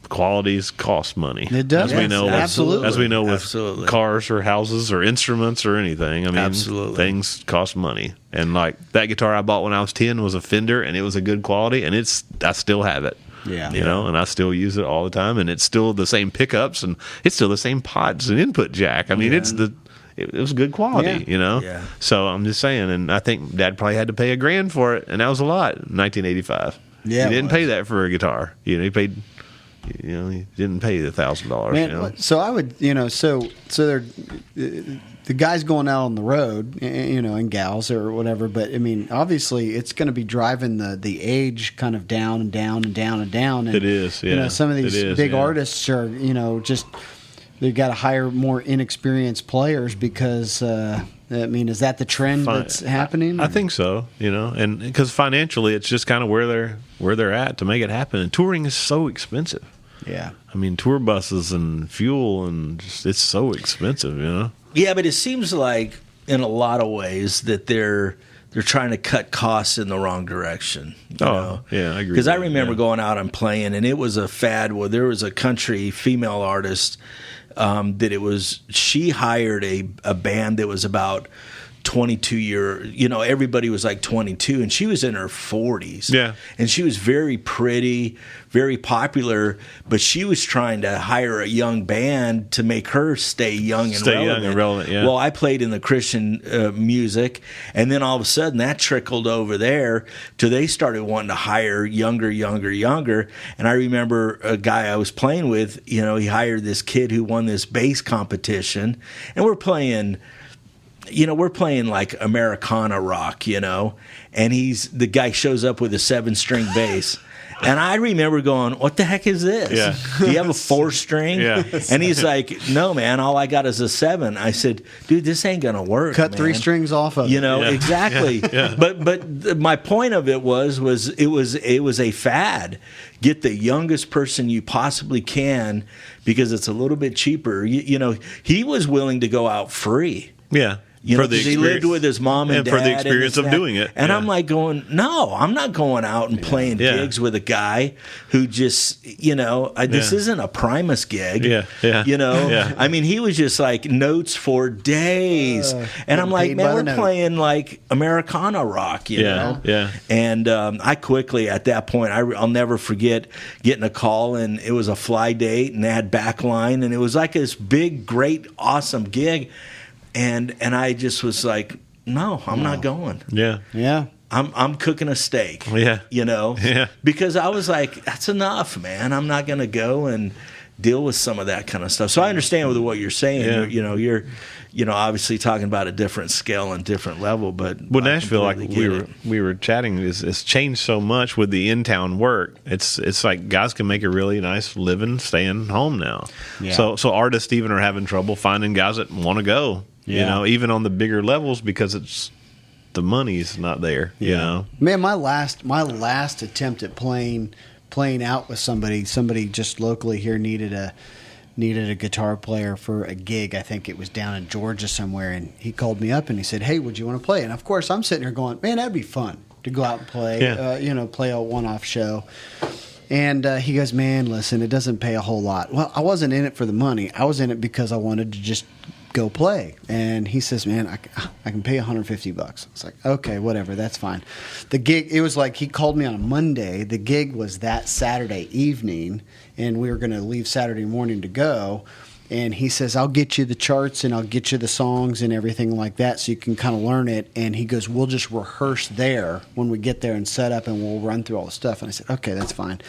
Speaker 3: qualities cost money.
Speaker 1: It does.
Speaker 3: As we know,
Speaker 1: absolutely.
Speaker 3: As we know with
Speaker 2: Absolutely.
Speaker 3: cars or houses or instruments or anything. I mean,
Speaker 2: Absolutely.
Speaker 3: things cost money. And like that guitar I bought when I was 10 was a Fender, and it was a good quality, and I still have it.
Speaker 1: Yeah.
Speaker 3: You know, and I still use it all the time, and it's still the same pickups, and it's still the same pots and input jack. I mean, it was good quality, you know?
Speaker 2: Yeah.
Speaker 3: So I'm just saying, and I think Dad probably had to pay $1,000 for it, and that was a lot in 1985.
Speaker 1: Yeah,
Speaker 3: he didn't pay that for a guitar. You know, he didn't pay the $1,000.
Speaker 1: Man,
Speaker 3: you know?
Speaker 1: so I would, you know, so they're the guys going out on the road, you know, and gals or whatever. But I mean, obviously, it's going to be driving the age kind of down and down and down and down. And,
Speaker 3: it is, yeah.
Speaker 1: You know, some of these big artists are, you know, just they've got to hire more inexperienced players because. I mean, is that the trend that's happening?
Speaker 3: I think so, you know, and because financially, it's just kind of where they're at to make it happen. And touring is so expensive.
Speaker 1: Yeah,
Speaker 3: I mean, tour buses and fuel and it's so expensive, you know.
Speaker 2: Yeah, but it seems like in a lot of ways that they're trying to cut costs in the wrong direction. You know?
Speaker 3: Yeah, I agree.
Speaker 2: Because I remember going out and playing, and it was a fad where there was a country female artist she hired a band that was about 22 you know, everybody was like 22, and she was in her 40s.
Speaker 3: Yeah.
Speaker 2: And she was very pretty, very popular, but she was trying to hire a young band to make her stay young and relevant.
Speaker 3: Yeah.
Speaker 2: Well, I played in the Christian music, and then all of a sudden that trickled over there to they started wanting to hire younger. And I remember a guy I was playing with, you know, he hired this kid who won this bass competition, and we're playing like Americana rock, you know, and the guy shows up with a 7-string bass. And I remember going, what the heck is this?
Speaker 3: Yeah.
Speaker 2: Do you have a 4-string?
Speaker 3: Yeah.
Speaker 2: And he's like, no, man, all I got is a 7. I said, dude, this ain't going to work.
Speaker 1: cut
Speaker 2: man.
Speaker 1: 3 strings off of it.
Speaker 2: You know,
Speaker 3: Yeah.
Speaker 2: exactly.
Speaker 3: Yeah.
Speaker 2: But my point of it was it was a fad. Get the youngest person you possibly can because it's a little bit cheaper. You know, he was willing to go out free.
Speaker 3: Yeah.
Speaker 2: You know, 'cause he lived with his mom and dad.
Speaker 3: for the experience
Speaker 2: and
Speaker 3: of doing it.
Speaker 2: And
Speaker 3: Yeah.
Speaker 2: I'm like going, no, I'm not going out and playing gigs with a guy who just, you know, this isn't a Primus gig.
Speaker 3: Yeah.
Speaker 2: You know,
Speaker 3: Yeah.
Speaker 2: I mean, he was just like notes for days. And I'm like, man, we're playing like Americana rock, you know?
Speaker 3: Yeah.
Speaker 2: And I quickly, at that point, I'll never forget getting a call, and it was a fly date, and they had backline, and it was like this big, great, awesome gig. And I just was like, no, I'm not going.
Speaker 3: Yeah.
Speaker 1: Yeah.
Speaker 2: I'm cooking a steak.
Speaker 3: Yeah.
Speaker 2: You know?
Speaker 3: Yeah.
Speaker 2: Because I was like, that's enough, man. I'm not going to go and deal with some of that kind of stuff. So I understand with what you're saying.
Speaker 3: Yeah.
Speaker 2: You're obviously talking about a different scale and different level, but
Speaker 3: Well, Nashville, like
Speaker 2: completely get
Speaker 3: we were chatting, it's changed so much with the in-town work. It's like guys can make a really nice living staying home now.
Speaker 1: Yeah.
Speaker 3: So artists even are having trouble finding guys that want to go. You know, even on the bigger levels because it's the money's not there. You know,
Speaker 1: Man, my last attempt at playing out with somebody just locally here needed a guitar player for a gig. I think it was down in Georgia somewhere, and he called me up and he said, "Hey, would you want to play?" And of course, I'm sitting here going, "Man, that'd be fun to go out and play. Play a one-off show." And he goes, "Man, listen, it doesn't pay a whole lot." Well, I wasn't in it for the money. I was in it because I wanted to just go play. And he says, "Man, I can pay $150. It's like, okay, whatever, that's fine. The gig, it was like he called me on a Monday. The gig was that Saturday evening, and we were going to leave Saturday morning to go. And he says, "I'll get you the charts and I'll get you the songs and everything like that so you can kind of learn it." And he goes, "We'll just rehearse there when we get there and set up, and we'll run through all the stuff." And I said, "Okay, that's fine."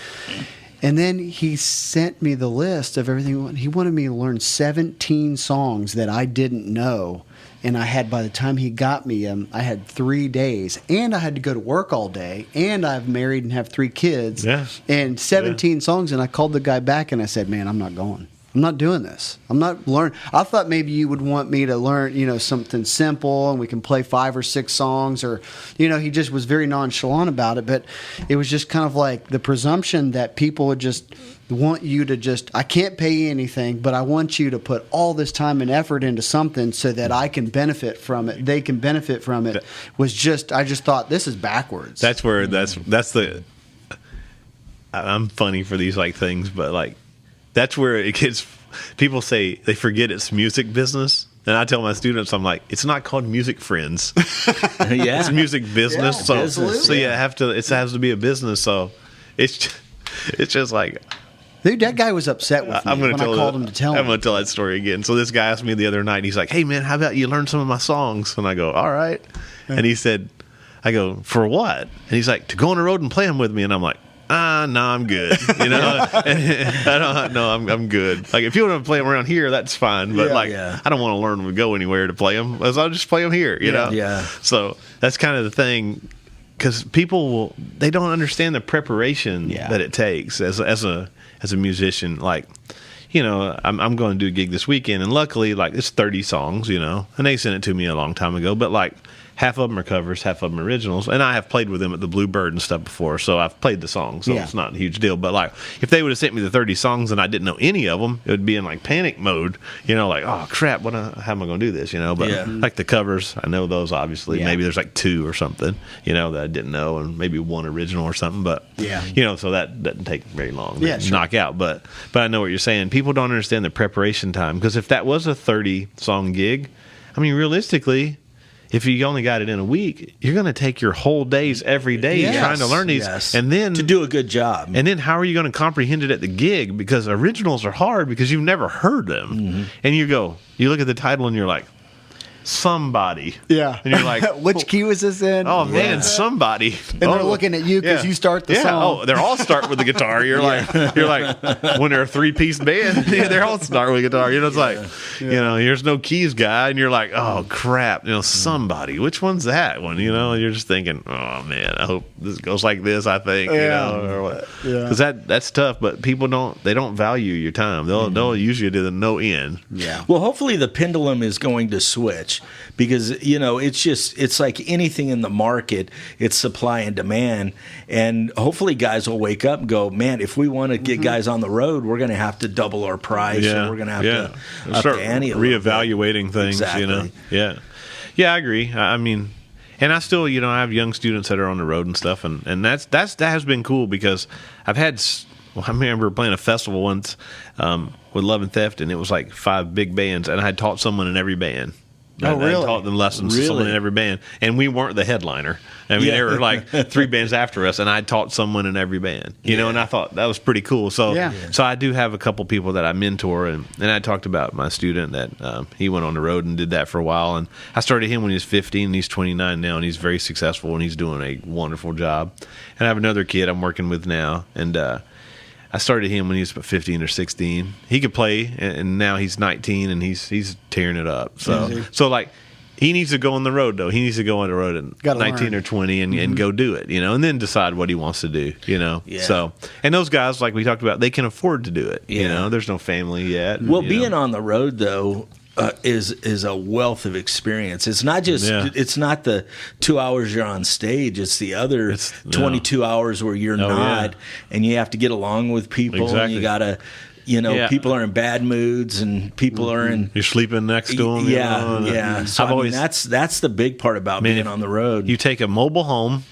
Speaker 1: And then he sent me the list of everything. He wanted me to learn 17 songs that I didn't know. And I had, by the time he got me, I had 3 days. And I had to go to work all day. And I'm married and have 3 kids.
Speaker 3: Yeah.
Speaker 1: And 17 songs. And I called the guy back and I said, man, I'm not going. I'm not doing this. I'm not learning. I thought maybe you would want me to learn, something simple and we can play 5 or 6 songs, or, he just was very nonchalant about it. But it was just kind of like the presumption that people would just want you to I can't pay you anything, but I want you to put all this time and effort into something so that I can benefit from it. They can benefit from it. I just thought this is backwards.
Speaker 3: That's where I'm funny for these things, but that's where it gets. People say they forget it's music business, and I tell my students, I'm like, it's not called music friends.
Speaker 2: Yeah,
Speaker 3: it's music business.
Speaker 1: Yeah,
Speaker 3: so
Speaker 1: business.
Speaker 3: So it has to be a business. So it's just like.
Speaker 1: Dude, that guy was upset with me when I called him to tell him.
Speaker 3: I'm going to tell that story again. So this guy asked me the other night. He's like, "Hey man, how about you learn some of my songs?" And I go, "All right." And he said, "I go, for what?" And he's like, "To go on the road and play them with me." And I'm like, no, I'm good. I'm good. If you want to play them around here, that's fine. But I don't want to learn them to go anywhere to play them. I'll just play them here. You know.
Speaker 2: Yeah.
Speaker 3: So that's kind of the thing, because people they don't understand the preparation that it takes as a musician. I'm going to do a gig this weekend, and luckily, it's 30 songs, and they sent it to me a long time ago. But half of them are covers, half of them are originals, and I have played with them at the Bluebird and stuff before, so I've played the songs, so it's not a huge deal. But if they would have sent me the 30 songs and I didn't know any of them, it would be in panic mode, oh crap, how am I going to do this? But the covers, I know those obviously. Yeah. Maybe there's 2 or something, that I didn't know, and maybe 1 original or something. But so that doesn't take very long to knock out. But I know what you're saying. People don't understand the preparation time, because if that was a 30 song gig, I mean, realistically, if you only got it in a week, you're going to take your whole days every day trying to learn these, and then
Speaker 2: to do a good job.
Speaker 3: And then how are you going to comprehend it at the gig? Because originals are hard because you've never heard them, and you look at the title and you're like, somebody.
Speaker 1: Yeah.
Speaker 3: And you're like,
Speaker 1: which key was this in?
Speaker 3: Oh, man, somebody.
Speaker 1: And they're looking at you because you start the song.
Speaker 3: Oh, they're all start with the guitar. You're like, when they're a 3-piece band, they're all start with guitar. It's there's no keys guy. And you're like, oh, crap. Somebody. Which one's that one? You're just thinking, oh, man, I hope this goes like this, I think. Or what. Because that's tough, but people don't value your time. They'll use you to the no end.
Speaker 2: Yeah. Well, hopefully the pendulum is going to switch. Because it's like anything in the market, it's supply and demand, and hopefully guys will wake up and go, man, if we want to get guys on the road, we're going to have to double our price, or we're going to have to
Speaker 3: start
Speaker 2: the ante
Speaker 3: reevaluating things.
Speaker 2: Exactly.
Speaker 3: I agree. I mean, and I still I have young students that are on the road and stuff, and that has been cool, because I've had. Well, I remember playing a festival once with Love and Theft, and it was 5 big bands, and I had taught someone in every band.
Speaker 1: Oh, really?
Speaker 3: I taught them lessons to someone in every band. And we weren't the headliner. I mean, there were 3 bands after us, and I taught someone in every band. And I thought that was pretty cool. So so I do have a couple people that I mentor, and I talked about my student that he went on the road and did that for a while. And I started him when he was 15, and he's 29 now, and he's very successful, and he's doing a wonderful job. And I have another kid I'm working with now, and I started him when he was about 15 or 16. He could play, and now he's 19, and he's tearing it up. So he needs to go on the road, though. He needs to go on the road at 19 or 20 and go do it, and then decide what he wants to do,
Speaker 2: Yeah.
Speaker 3: So, and those guys, like we talked about, they can afford to do it, There's no family yet.
Speaker 2: Well, being on the road, though, is a wealth of experience. It's not just it's not the 2 hours you're on stage. It's the other 22 hours where you're not, and you have to get along with people.
Speaker 3: Exactly.
Speaker 2: And you gotta, people are in bad moods, and people are in.
Speaker 3: You're sleeping next to them.
Speaker 2: Yeah. So that's the big part about being on the road.
Speaker 3: You take a mobile home.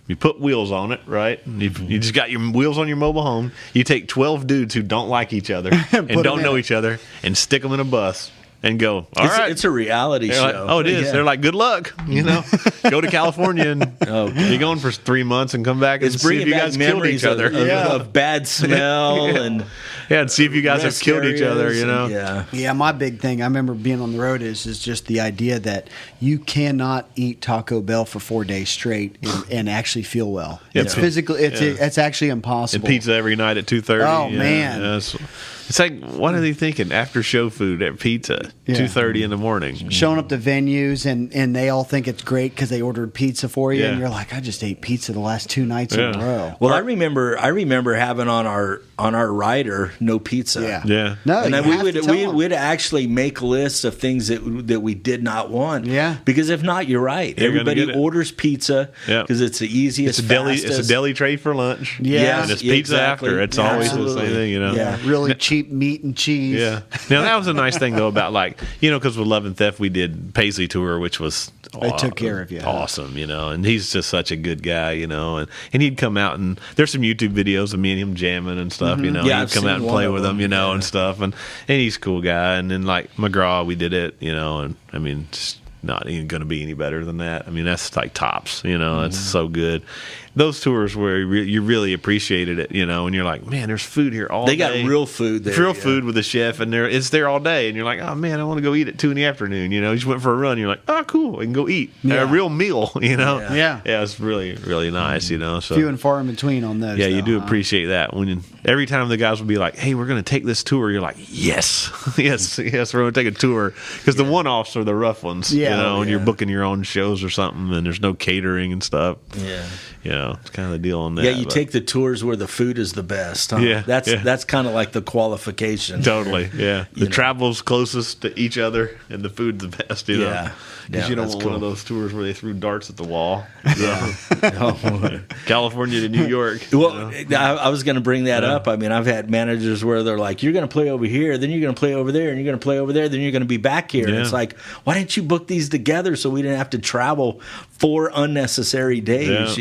Speaker 3: You put wheels on it, right? You just got your wheels on your mobile home. You take 12 dudes who don't like each other and don't know each other, and stick them in a bus. and go, all right.
Speaker 2: It's a reality show.
Speaker 3: Like, oh, it is.
Speaker 2: Yeah.
Speaker 3: They're like, good luck. Go to California and be going for 3 months and come back and see if you guys killed each other.
Speaker 2: Of bad smell and
Speaker 3: see if you guys have killed each other.
Speaker 1: Yeah. My big thing I remember being on the road is just the idea that you cannot eat Taco Bell for 4 days straight and actually feel well. It's physically, it's actually impossible.
Speaker 3: And pizza every night at 2:30.
Speaker 1: Oh man.
Speaker 3: It's like, what are they thinking? After show food at pizza, 2:30 in the morning.
Speaker 1: Showing up to venues and they all think it's great because they ordered pizza for you, and you're like, I just ate pizza the last 2 nights in a row.
Speaker 2: Well, I remember having on our rider no pizza.
Speaker 3: Yeah.
Speaker 1: No,
Speaker 2: and then we'd actually make lists of things that we did not want.
Speaker 1: Yeah.
Speaker 2: Because if not, you're right. Everybody orders pizza because it's the easiest.
Speaker 3: It's a deli tray for lunch.
Speaker 1: Yeah.
Speaker 3: And it's pizza after. It's always the same thing.
Speaker 1: Yeah. Really cheap meat and cheese.
Speaker 3: Yeah. Now that was a nice thing though about because with Love and Theft we did Paisley tour, which was
Speaker 1: they took care of you.
Speaker 3: Awesome, and he's just such a good guy, and he'd come out and there's some YouTube videos of me and him jamming and stuff, he'd come out and play with them, and stuff, and he's a cool guy. And then like McGraw, we did it, and I mean, just not even going to be any better than that. I mean, that's like tops, that's so good. Those tours where you really appreciated it, and you're like, man, there's food here all day.
Speaker 2: They got real food there.
Speaker 3: Real food with the chef, and it's there all day. And you're like, oh, man, I want to go eat at 2 p.m. You just went for a run. You're like, oh, cool, we can go eat. A real meal,
Speaker 1: Yeah,
Speaker 3: it's really, really nice, So
Speaker 1: few and far in between on those.
Speaker 3: Yeah, you do appreciate that. Every time the guys would be like, hey, we're going to take this tour, you're like, yes, yes, we're going to take a tour. Because the one-offs are the rough ones, and you're booking your own shows or something, and there's no catering and stuff.
Speaker 2: Yeah.
Speaker 3: It's kind of the deal on that.
Speaker 2: Yeah, you take the tours where the food is the best. Huh?
Speaker 3: Yeah,
Speaker 2: that's kind of like the qualification.
Speaker 3: Totally. Yeah, the travel's closest to each other, and the food's the best.
Speaker 2: Yeah,
Speaker 3: because you don't want one of those tours where they threw darts at the wall.
Speaker 2: Yeah,
Speaker 3: California to New York.
Speaker 2: Well, I was going to bring that up. I mean, I've had managers where they're like, "You're going to play over here, then you're going to play over there, and you're going to play over there, then you're going to be back here." And it's like, why didn't you book these together so we didn't have to travel 4 unnecessary days?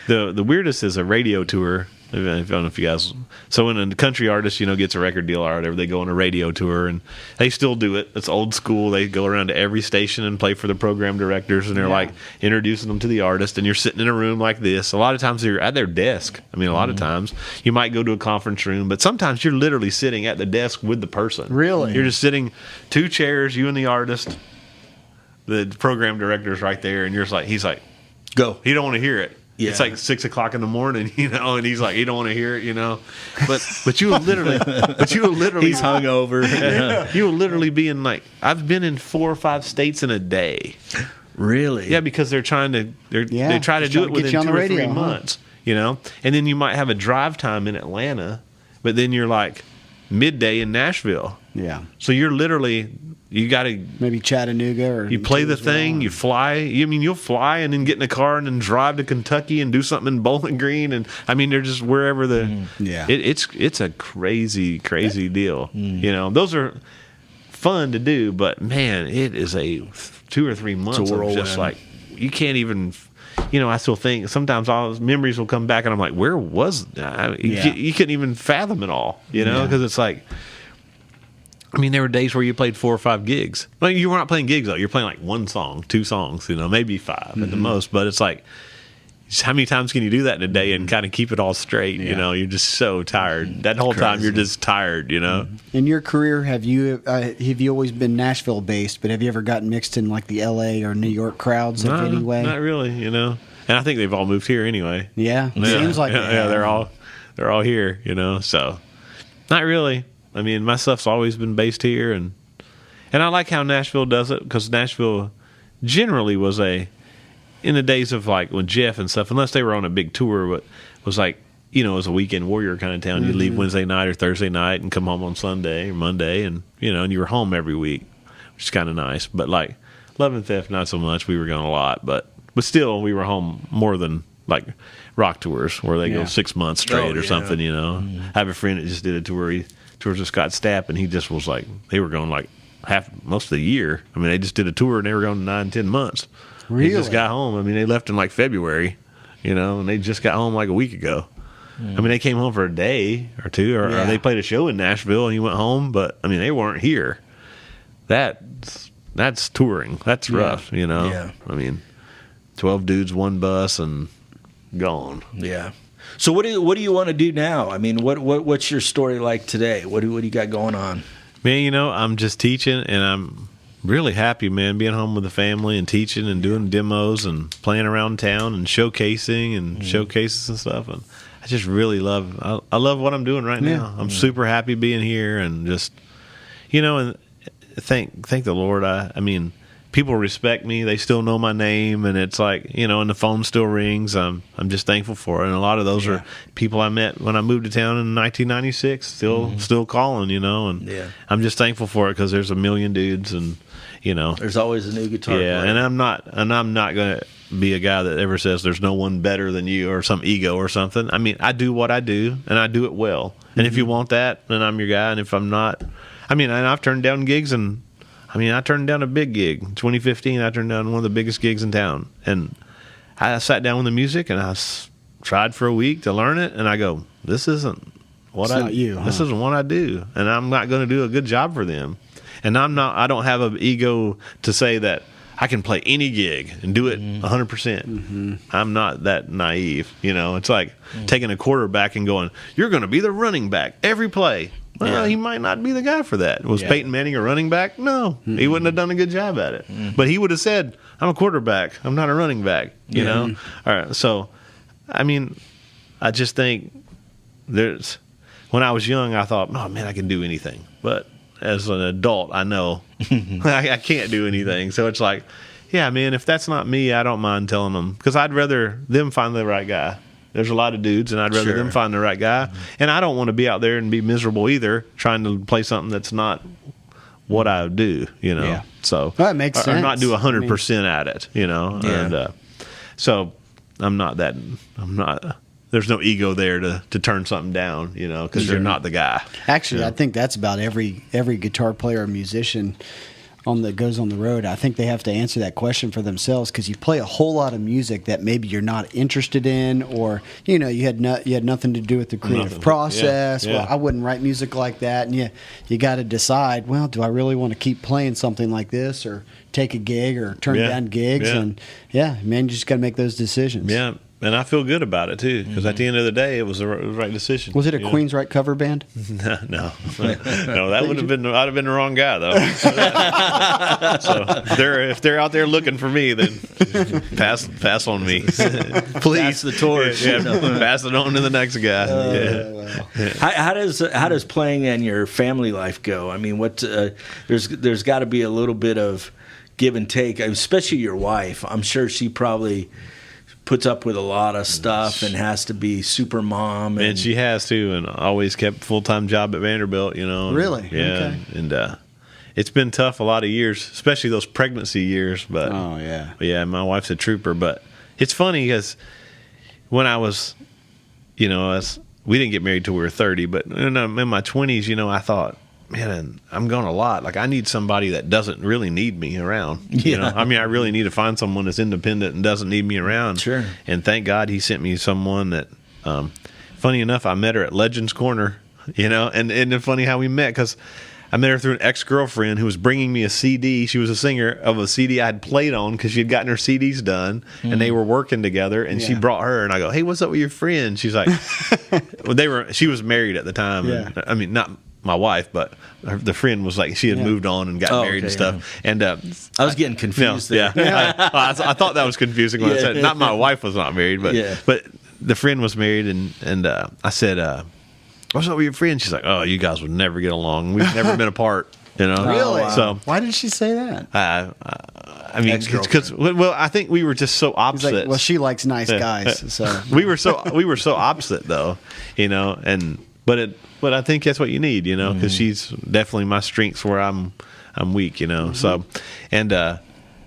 Speaker 3: The weirdest is a radio tour. I don't know if you guys. So when a country artist, gets a record deal or whatever, they go on a radio tour, and they still do it. It's old school. They go around to every station and play for the program directors, and they're like introducing them to the artist. And you're sitting in a room like this. A lot of times you're at their desk. I mean, a lot of times you might go to a conference room, but sometimes you're literally sitting at the desk with the person.
Speaker 1: Really,
Speaker 3: you're just sitting 2 chairs, you and the artist. The program director's right there, and you're just like, he's like,
Speaker 2: go.
Speaker 3: He don't want to hear it.
Speaker 2: Yeah.
Speaker 3: It's like 6 o'clock in the morning, and he's like, he don't want to hear it, But you will literally,
Speaker 2: he's hungover.
Speaker 3: You will literally be in I've been in 4 or 5 states in a day.
Speaker 2: Really?
Speaker 3: Yeah, because they're trying to they try to do it within 2 or 3 months, and then you might have a drive time in Atlanta, but then you're like midday in Nashville.
Speaker 1: Yeah.
Speaker 3: So you're literally. You got to
Speaker 1: maybe Chattanooga or
Speaker 3: you play the thing. You fly. You'll fly and then get in a car and then drive to Kentucky and do something in Bowling Green. And I mean, they're just wherever the It's a crazy deal. Those are fun to do, but man, it is a 2 or 3 months of just like you can't even. I still think sometimes all those memories will come back and I'm like, where was that? You couldn't even fathom it all. Because it's like. I mean, there were days where you played 4 or 5 gigs. Well, you were not playing gigs, though. You're playing like 1 song, 2 songs, maybe 5 at the most. But it's like, how many times can you do that in a day and kind of keep it all straight? You're just so tired. That whole time, you're just tired,
Speaker 1: In your career, have you always been Nashville based, but have you ever gotten mixed in like the LA or New York crowds of any way?
Speaker 3: Not really, And I think they've all moved here anyway.
Speaker 1: Yeah, seems like
Speaker 3: they're all here, So, not really. I mean, my stuff's always been based here, and I like how Nashville does it, because Nashville generally was in the days of like when Jeff and stuff, unless they were on a big tour, but was like, it was a weekend warrior kind of town. You leave Wednesday night or Thursday night and come home on Sunday or Monday, and and you were home every week, which is kind of nice. But like Love and Theft, not so much. We were gone a lot, but still, we were home more than like rock tours where they go 6 months straight or something. I have a friend that just did a tour. Tours with Scott Stapp, and he just was like, they were going like most of the year. I mean, they just did a tour and they were going 9-10 months.
Speaker 1: Really?
Speaker 3: They just got home. I mean, they left in like February, and they just got home like a week ago. I mean, they came home for a day or 2, or they played a show in Nashville and he went home, but I mean, they weren't here. that's touring. That's rough, you know.
Speaker 2: Yeah.
Speaker 3: I mean, 12 dudes, one bus, and gone.
Speaker 2: Yeah. So what do you want to do now? I mean, what's your story like today? What do you got going on?
Speaker 3: Man, you know, I'm just teaching, and I'm really happy, man, being home with the family and teaching and doing demos and playing around town and showcasing and showcases and stuff. And I just really I love what I'm doing right now. I'm super happy being here and just, you know, and thank the Lord. I mean, people respect me. They still know my name, and it's like, you know, and the phone still rings. I'm just thankful for it. And a lot of those are people I met when I moved to town in 1996, still calling, you know, and I'm just thankful for it because there's a million dudes, and you know,
Speaker 2: there's always a new guitar player.
Speaker 3: And I'm not going to be a guy that ever says there's no one better than you or some ego or something. I mean, I do what I do, and I do it well. And if you want that, then I'm your guy. And if I'm not, I mean, and I've turned down gigs, and I mean, I turned down a big gig. In 2015, I turned down one of the biggest gigs in town. And I sat down with the music, and I tried for a week to learn it, and I go, this isn't what this isn't what I do, and I'm not going to do a good job for them. And I don't have an ego to say that I can play any gig and do it 100%. I'm not that naive, you know. It's like taking a quarterback and going, you're going to be the running back every play. Well, he might not be the guy for that. Was Peyton Manning a running back? No. He wouldn't have done a good job at it. But he would have said, I'm a quarterback. I'm not a running back, you know. All right. So, I mean, I just think when I was young, I thought, oh, man, I can do anything. But as an adult, I know I can't do anything. So it's like, yeah, man, if that's not me, I don't mind telling them, because I'd rather them find the right guy. There's a lot of dudes, and I'd rather them find the right guy. And I don't want to be out there and be miserable either, trying to play something that's not what I do, you know. So
Speaker 1: that makes sense.
Speaker 3: Or not do 100% at it, you know. And so I'm not. There's no ego there to turn something down, you know, because you're not the guy.
Speaker 1: Actually, I think that's about every guitar player or musician that goes on the road. I think they have to answer that question for themselves, because you play a whole lot of music that maybe you're not interested in, or you know, you had nothing to do with the creative process. Well, I wouldn't write music like that, and you got to decide. Well, do I really want to keep playing something like this, or take a gig, or turn down gigs? And man, you just got to make those decisions.
Speaker 3: Yeah. And I feel good about it, too, because at the end of the day, it was the right decision.
Speaker 1: Was it a Queen's Right cover band?
Speaker 3: No, that would have been. I'd have been the wrong guy, though. So if they're out there looking for me, then pass on me, please.
Speaker 2: Pass the torch.
Speaker 3: Pass it on to the next guy.
Speaker 2: How does playing and your family life go? I mean, there's got to be a little bit of give and take, especially your wife. I'm sure she probably puts up with a lot of stuff and has to be super mom.
Speaker 3: And she has to, and always kept a full-time job at Vanderbilt, you know.
Speaker 1: Really?
Speaker 3: Yeah. Okay. And it's been tough a lot of years, especially those pregnancy years. But my wife's a trooper. But it's funny because when I was, you know, we didn't get married till we were 30, but in my 20s, you know, I thought, man, I'm going a lot. Like, I need somebody that doesn't really need me around. You know, I mean, I really need to find someone that's independent and doesn't need me around.
Speaker 2: Sure.
Speaker 3: And thank God he sent me someone that, funny enough, I met her at Legends Corner, you know, and it's funny how we met, because I met her through an ex-girlfriend who was bringing me a CD. She was a singer of a CD I had played on, because she had gotten her CDs done, and they were working together, and she brought her, and I go, hey, what's up with your friend? She's like, she was married at the time.
Speaker 1: Yeah.
Speaker 3: And, I mean, not my wife, but the friend was like, she had moved on and got married and stuff. And
Speaker 2: I was getting confused there.
Speaker 3: I thought that was confusing when I said, not my wife was not married, but the friend was married, and I said, what's up with your friend? She's like, oh, you guys would never get along. We've never been apart. You know,
Speaker 1: really?
Speaker 3: So
Speaker 1: why did she say that?
Speaker 3: I mean, because I think we were just so opposite.
Speaker 1: Like, well, she likes nice guys, so
Speaker 3: we were so opposite, though. You know, but I think that's what you need, you know, because she's definitely my strengths where I'm weak, you know. So,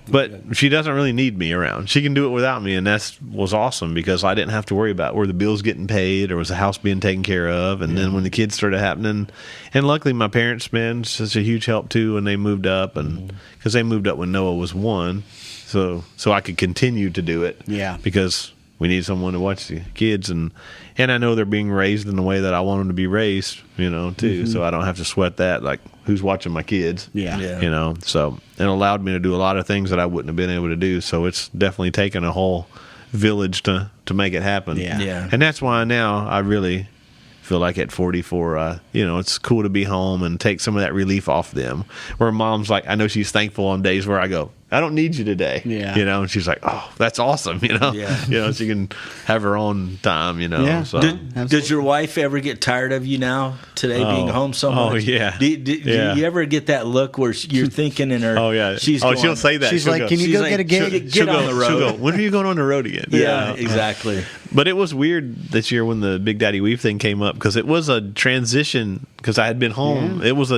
Speaker 3: but she doesn't really need me around. She can do it without me, and that was awesome, because I didn't have to worry about were the bills getting paid or was the house being taken care of. And then when the kids started happening, and luckily my parents been such a huge help too when they moved up, and because they moved up when Noah was 1, so I could continue to do it.
Speaker 1: Yeah,
Speaker 3: because we need someone to watch the kids, and I know they're being raised in the way that I want them to be raised, too. Mm-hmm. So I don't have to sweat that, like who's watching my kids.
Speaker 1: Yeah.
Speaker 3: So it allowed me to do a lot of things that I wouldn't have been able to do. So it's definitely taken a whole village to make it happen.
Speaker 1: Yeah.
Speaker 3: And that's why now I really feel like at 44, it's cool to be home and take some of that relief off them. Where mom's like, I know she's thankful on days where I go, I don't need you today.
Speaker 1: Yeah.
Speaker 3: And she's like, oh, that's awesome.
Speaker 2: Yeah.
Speaker 3: She can have her own time.
Speaker 1: Yeah.
Speaker 3: So.
Speaker 2: Does your wife ever get tired of you now today being home so much?
Speaker 3: Oh yeah.
Speaker 2: Do you ever get that look where you're thinking in her?
Speaker 3: Oh yeah.
Speaker 2: She'll
Speaker 3: say that.
Speaker 1: She's
Speaker 3: she'll
Speaker 1: like,
Speaker 3: go,
Speaker 1: can you go get a gig?
Speaker 2: Get on the road.
Speaker 3: She'll go, when are you going on the road again?
Speaker 2: Yeah, exactly.
Speaker 3: But it was weird this year when the Big Daddy Weave thing came up, because it was a transition, because I had been home. Yeah. It was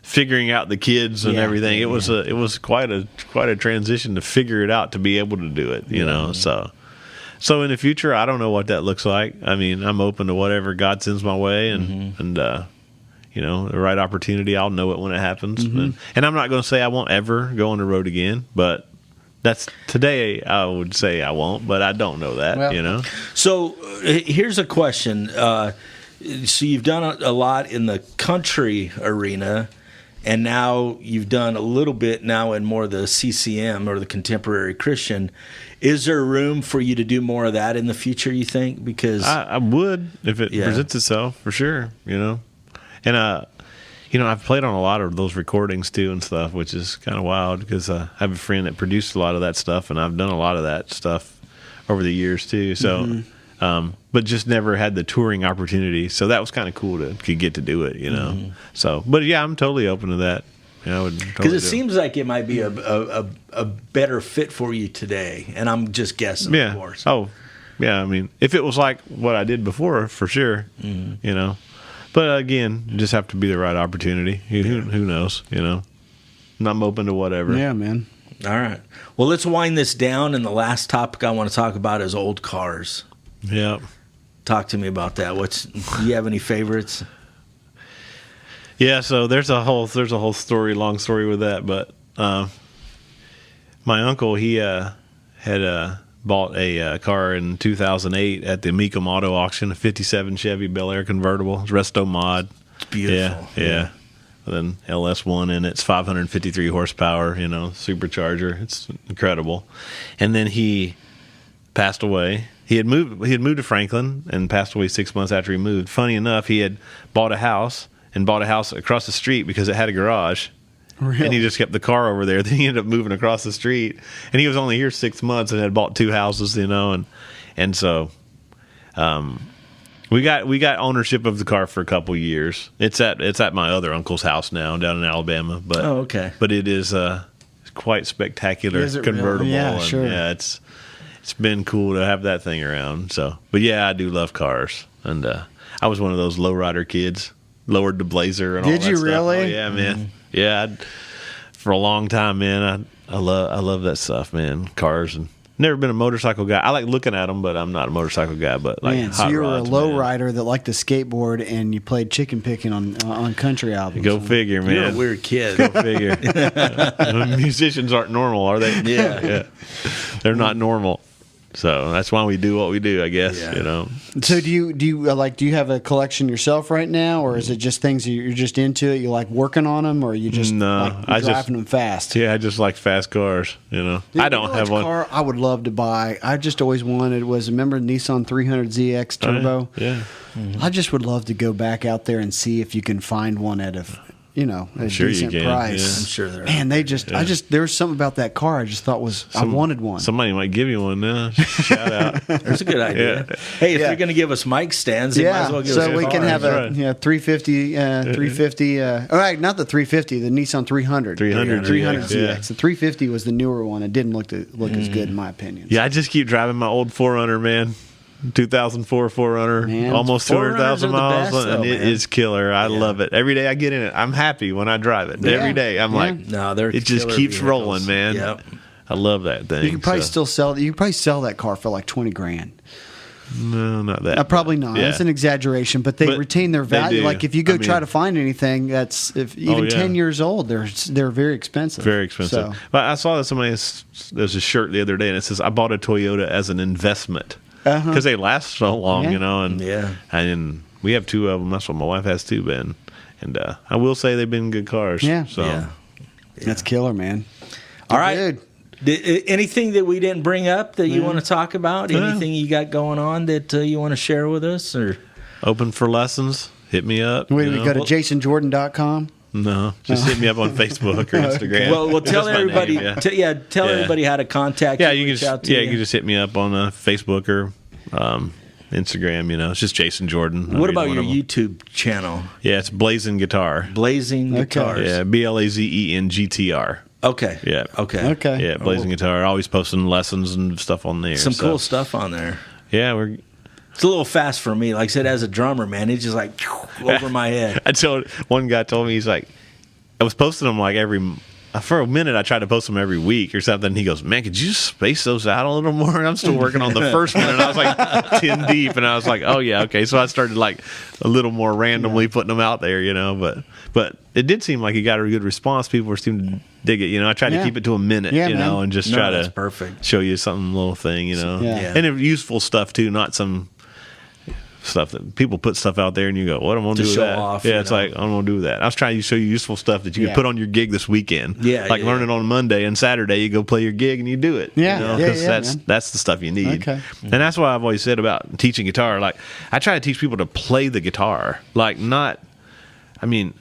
Speaker 3: figuring out the kids and everything. It was quite a transition to figure it out, to be able to do it, So in the future, I don't know what that looks like. I mean, I'm open to whatever God sends my way, and the right opportunity, I'll know it when it happens. Mm-hmm. And I'm not going to say I won't ever go on the road again, but that's today I would say I won't, but I don't know that,
Speaker 2: So here's a question. So you've done a lot in the country arena, and now you've done a little bit now in more the CCM, or the contemporary Christian. Is there room for you to do more of that in the future, you think? Because
Speaker 3: I would, if it presents itself, for sure, And I've played on a lot of those recordings too and stuff, which is kind of wild, because I have a friend that produced a lot of that stuff, and I've done a lot of that stuff over the years too. So, but just never had the touring opportunity. So that was kind of cool to get to do it, Mm-hmm. So, but yeah, I'm totally open to that. Because
Speaker 2: it seems like it might be a better fit for you today, and I'm just guessing, of course.
Speaker 3: Oh, yeah. I mean, if it was like what I did before, for sure, But again, you just have to be the right opportunity. Who knows? I'm open to whatever.
Speaker 1: Yeah, man.
Speaker 2: All right. Well, let's wind this down. And the last topic I want to talk about is old cars.
Speaker 3: Yeah.
Speaker 2: Talk to me about that. Do you have any favorites?
Speaker 3: Yeah. So there's a whole long story with that. But my uncle, he had bought a car in 2008 at the Mecum Auto Auction, a 57 Chevy Bel Air convertible. It's resto mod.
Speaker 2: It's beautiful.
Speaker 3: Yeah. With an LS1 in it. It's 553 horsepower, supercharger. It's incredible. And then he passed away. He had moved to Franklin and passed away 6 months after he moved. Funny enough, he had bought a house across the street because it had a garage.
Speaker 1: Really?
Speaker 3: And he just kept the car over there. Then he ended up moving across the street, and he was only here 6 months and had bought 2 houses, and so we got ownership of the car for a couple years. It's at my other uncle's house now down in Alabama. But
Speaker 2: okay.
Speaker 3: But it is quite spectacular.
Speaker 1: Is it
Speaker 3: convertible.
Speaker 1: really? Yeah,
Speaker 3: and
Speaker 1: sure.
Speaker 3: Yeah, it's been cool to have that thing around. So, but yeah, I do love cars, and I was one of those lowrider kids. Lowered the Blazer and all that stuff.
Speaker 1: Did you really?
Speaker 3: Oh, yeah, man. Mm-hmm. Yeah, for a long time, man. I love that stuff, man. Cars, and never been a motorcycle guy. I like looking at them, but I'm not a motorcycle guy. But like,
Speaker 1: man, so you were a low rider that liked to skateboard, and you played chicken picking on country albums.
Speaker 3: Go figure, man.
Speaker 2: You're a weird kid.
Speaker 3: Go figure. Musicians aren't normal, are they?
Speaker 2: Yeah.
Speaker 3: They're not normal. So that's why we do what we do, I guess.
Speaker 1: So do you have a collection yourself right now, or is it just things that you're just into it? You like working on them, or you just driving them fast?
Speaker 3: Yeah, I just like fast cars.
Speaker 1: Dude,
Speaker 3: I don't have one.
Speaker 1: Car I would love to buy. I just always wanted remember Nissan 300ZX Turbo?
Speaker 3: Yeah.
Speaker 1: I just would love to go back out there and see if you can find one at a
Speaker 3: sure
Speaker 1: decent price.
Speaker 2: Yeah. I'm sure there are.
Speaker 1: Man, there was something about that car I just thought I wanted one.
Speaker 3: Somebody might give you one now. Shout out.
Speaker 2: There's a good idea. Yeah. Hey, if you're going to give us mic stands, you might as well give us a car.
Speaker 1: So we can have 350, 350. All right, not the 350, the Nissan 300.
Speaker 3: 300
Speaker 1: ZX.
Speaker 3: Yeah.
Speaker 1: The 350 was the newer one. It didn't look as good in my opinion.
Speaker 3: Yeah, I just keep driving my old 4Runner, man. 2004 4Runner,
Speaker 1: man,
Speaker 3: almost 200,000 miles, and it is killer. I love it. Every day I get in it, I'm happy when I drive it. Every day, I'm like, it just keeps rolling, man.
Speaker 2: Yep.
Speaker 3: I love that thing.
Speaker 1: You can probably still sell. You can probably sell that car for like $20,000.
Speaker 3: No, not that.
Speaker 1: Probably not.
Speaker 3: Yeah.
Speaker 1: That's an exaggeration, but they retain their value.
Speaker 3: do.
Speaker 1: Like if you go try to find anything that's even 10 years old, they're very expensive.
Speaker 3: Very expensive.
Speaker 1: So.
Speaker 3: But I saw that there's a shirt the other day, and it says, "I bought a Toyota as an investment," because they last so long, and we have 2 of them. That's what my wife has too, Ben. And I will say they've been good cars.
Speaker 1: Yeah.
Speaker 3: So.
Speaker 2: Yeah.
Speaker 1: That's killer, man.
Speaker 2: All right.
Speaker 1: Good.
Speaker 2: Anything that we didn't bring up that you want to talk about? Anything you got going on that you want to share with us? Or
Speaker 3: Open for lessons. Hit me up.
Speaker 1: We go to jasonjordan.com.
Speaker 3: No, just hit me up on Facebook or Instagram.
Speaker 2: Well, tell
Speaker 3: That's my
Speaker 2: everybody.
Speaker 3: name,
Speaker 2: Tell everybody how to contact you.
Speaker 3: You can just you can just hit me up on Facebook or Instagram. It's just Jason Jordan.
Speaker 2: What about your YouTube channel?
Speaker 3: Yeah, it's Blazing Guitar.
Speaker 2: Blazing Guitars.
Speaker 3: Yeah, BLAZENGTR.
Speaker 2: Okay.
Speaker 3: Yeah.
Speaker 2: Okay.
Speaker 3: Yeah, Blazing Guitar. Always posting lessons and stuff on there.
Speaker 2: Some cool stuff on there.
Speaker 3: Yeah,
Speaker 2: it's a little fast for me. Like I said, as a drummer, man, it's just like over my head.
Speaker 3: One guy told me, he's like, I was posting them like for a minute, I tried to post them every week or something. And he goes, "Man, could you space those out a little more?" And I'm still working on the first one, and I was like 10 deep, and I was like, "Oh yeah, okay." So I started like a little more randomly putting them out there, But it did seem like he got a good response. People were seeming to dig it. I tried to keep it to a minute, and just try to
Speaker 2: perfect.
Speaker 3: show you something little thing,
Speaker 1: Yeah.
Speaker 3: and useful stuff too, not some stuff that people put stuff out there and you go, what am I going to do with that?
Speaker 2: Off,
Speaker 3: it's like, I'm going to do that. I was trying to show you useful stuff that you could put on your gig this weekend. Learn it on Monday, and Saturday you go play your gig and you do it. Because that's the stuff you need.
Speaker 1: Okay.
Speaker 3: And that's why I've always said about teaching guitar. Like, I try to teach people to play the guitar. Like,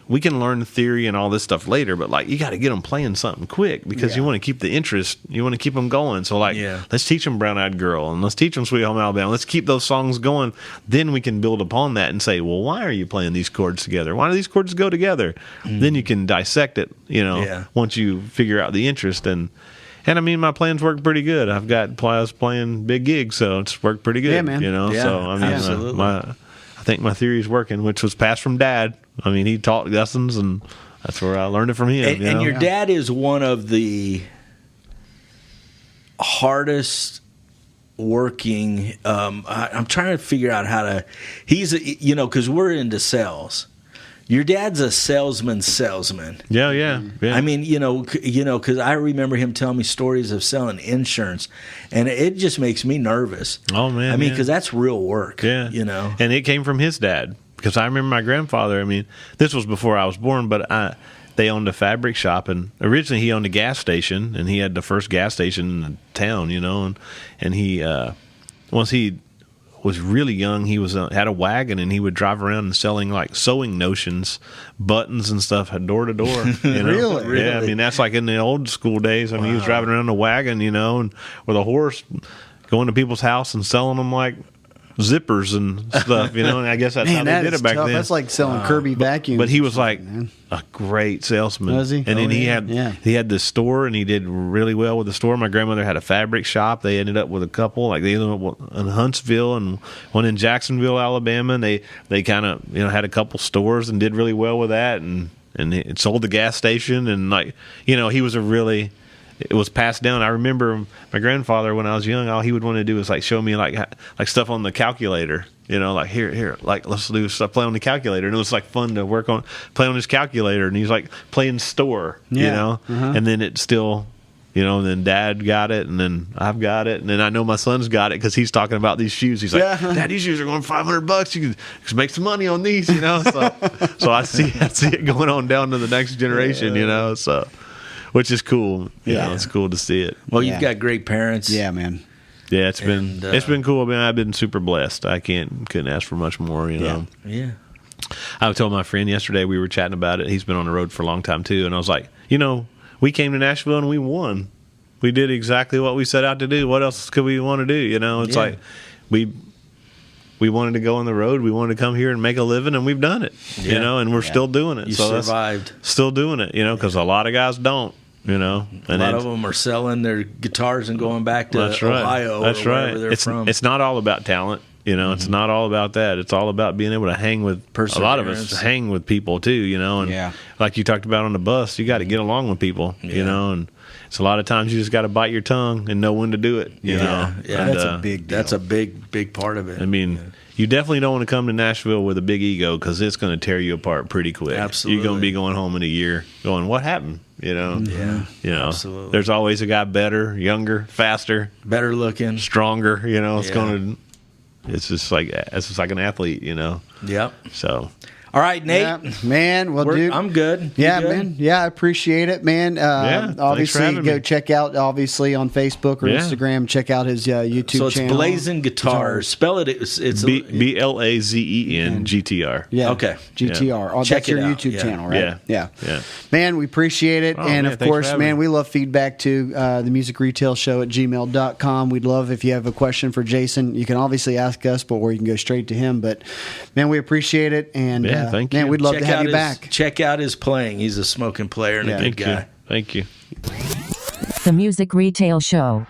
Speaker 3: we can learn theory and all this stuff later, but you got to get them playing something quick because you want to keep the interest. You want to keep them going. So let's teach them Brown Eyed Girl and let's teach them Sweet Home Alabama. Let's keep those songs going. Then we can build upon that and say, well, why are you playing these chords together? Why do these chords go together? Then you can dissect it, once you figure out the interest. And my plans work pretty good. I've got players playing big gigs, so it's worked pretty good.
Speaker 1: Yeah, man.
Speaker 2: Absolutely.
Speaker 3: I think my theory is working, which was passed from Dad. He taught lessons, and that's where I learned it from him.
Speaker 2: And your dad is one of the hardest working. I'm trying to figure out how to. He's because we're into sales. Your dad's a salesman.
Speaker 3: Yeah.
Speaker 2: Because I remember him telling me stories of selling insurance, and it just makes me nervous.
Speaker 3: Oh man,
Speaker 2: because that's real work.
Speaker 3: Yeah, and it came from his dad. Because I remember my grandfather. This was before I was born, but they owned a fabric shop, and originally he owned a gas station, and he had the first gas station in the town. And he once he was really young, he had a wagon, and he would drive around and selling sewing notions, buttons and stuff door to door.
Speaker 1: Really?
Speaker 3: Yeah, that's like in the old school days. He was driving around the wagon, and with a horse, going to people's house and selling them zippers and stuff, and I guess that's how they did it back then.
Speaker 1: That's like selling Kirby vacuums.
Speaker 3: But he was a great salesman.
Speaker 1: Was he?
Speaker 3: And then he had this store, and he did really well with the store. My grandmother had a fabric shop. They ended up with a couple, they ended up in Huntsville and one in Jacksonville, Alabama. And they kind of had a couple stores and did really well with that, and it sold the gas station, and he was it was passed down. I remember my grandfather when I was young. All he would want to do is show me stuff on the calculator. Here, let's do stuff, play on the calculator. And it was fun to play on his calculator. And he's playing store, and then it still, and then Dad got it, and then I've got it, and then I know my son's got it because he's talking about these shoes. He's like, Dad, these shoes are going $500. You can make some money on these, So I see it going on down to the next generation, so. Which is cool. It's cool to see it.
Speaker 2: Well, you've got great parents.
Speaker 1: Yeah, man.
Speaker 3: Yeah, it's been cool. I've been super blessed. I couldn't ask for much more.
Speaker 2: Yeah.
Speaker 3: I told my friend yesterday, we were chatting about it. He's been on the road for a long time too, and I was like, we came to Nashville and we won. We did exactly what we set out to do. What else could we want to do? It's we wanted to go on the road. We wanted to come here and make a living, and we've done it. And we're still doing it.
Speaker 2: You survived.
Speaker 3: Still doing it. Because a lot of guys don't. And
Speaker 2: a lot of them are selling their guitars and going back to Ohio or wherever they're from.
Speaker 3: It's not all about talent. It's not all about that. It's all about being able to hang with a lot of us hang with people too. And like you talked about on the bus, you got to get along with people. And So a lot of times you just got to bite your tongue and know when to do it. You know,
Speaker 2: yeah,
Speaker 3: And,
Speaker 1: that's a big deal.
Speaker 2: That's a big part of it.
Speaker 3: I mean, you definitely don't want to come to Nashville with a big ego because it's going to tear you apart pretty quick.
Speaker 2: Absolutely.
Speaker 3: You're going to be going home in a year going, what happened? You know?
Speaker 2: Yeah,
Speaker 3: You know,
Speaker 2: absolutely.
Speaker 3: there's always a guy better, younger, faster,
Speaker 2: Better looking.
Speaker 3: stronger. You know, it's
Speaker 2: Yeah.
Speaker 3: going to. It's just like an athlete. You know.
Speaker 2: Yep.
Speaker 3: So.
Speaker 2: All right, Nate.
Speaker 1: Yeah, man. Well, dude,
Speaker 2: I'm good. You
Speaker 1: Yeah,
Speaker 2: good?
Speaker 1: man. Yeah, I appreciate it, man.
Speaker 3: thanks for
Speaker 1: Obviously,
Speaker 3: having
Speaker 1: go
Speaker 3: me.
Speaker 1: check out obviously on Facebook or
Speaker 3: Yeah.
Speaker 1: Instagram. Check out his YouTube
Speaker 2: So it's
Speaker 1: channel.
Speaker 2: Blazing Guitars. Spell it. It's
Speaker 3: BLAZEN GTR.
Speaker 1: Yeah.
Speaker 2: Okay.
Speaker 1: GTR. Oh,
Speaker 2: Check
Speaker 1: that's your
Speaker 2: it out.
Speaker 1: YouTube
Speaker 2: Yeah.
Speaker 1: channel, right?
Speaker 3: Yeah. Yeah.
Speaker 1: Man, we appreciate it.
Speaker 3: Oh,
Speaker 1: And
Speaker 3: man,
Speaker 1: of
Speaker 3: thanks
Speaker 1: course,
Speaker 3: for having
Speaker 1: man,
Speaker 3: me.
Speaker 1: we love feedback too. The music retail show at gmail.com. We'd love if you have a question for Jason. You can obviously ask us, but or you can go straight to him. But man, we appreciate it. And
Speaker 3: Yeah, thank
Speaker 1: man,
Speaker 3: you.
Speaker 1: we'd love to have you back.
Speaker 2: Check out his playing. He's a smoking player and
Speaker 1: Yeah.
Speaker 2: a good
Speaker 3: Thank you.
Speaker 2: guy.
Speaker 3: Thank you.
Speaker 4: The Music Retail Show.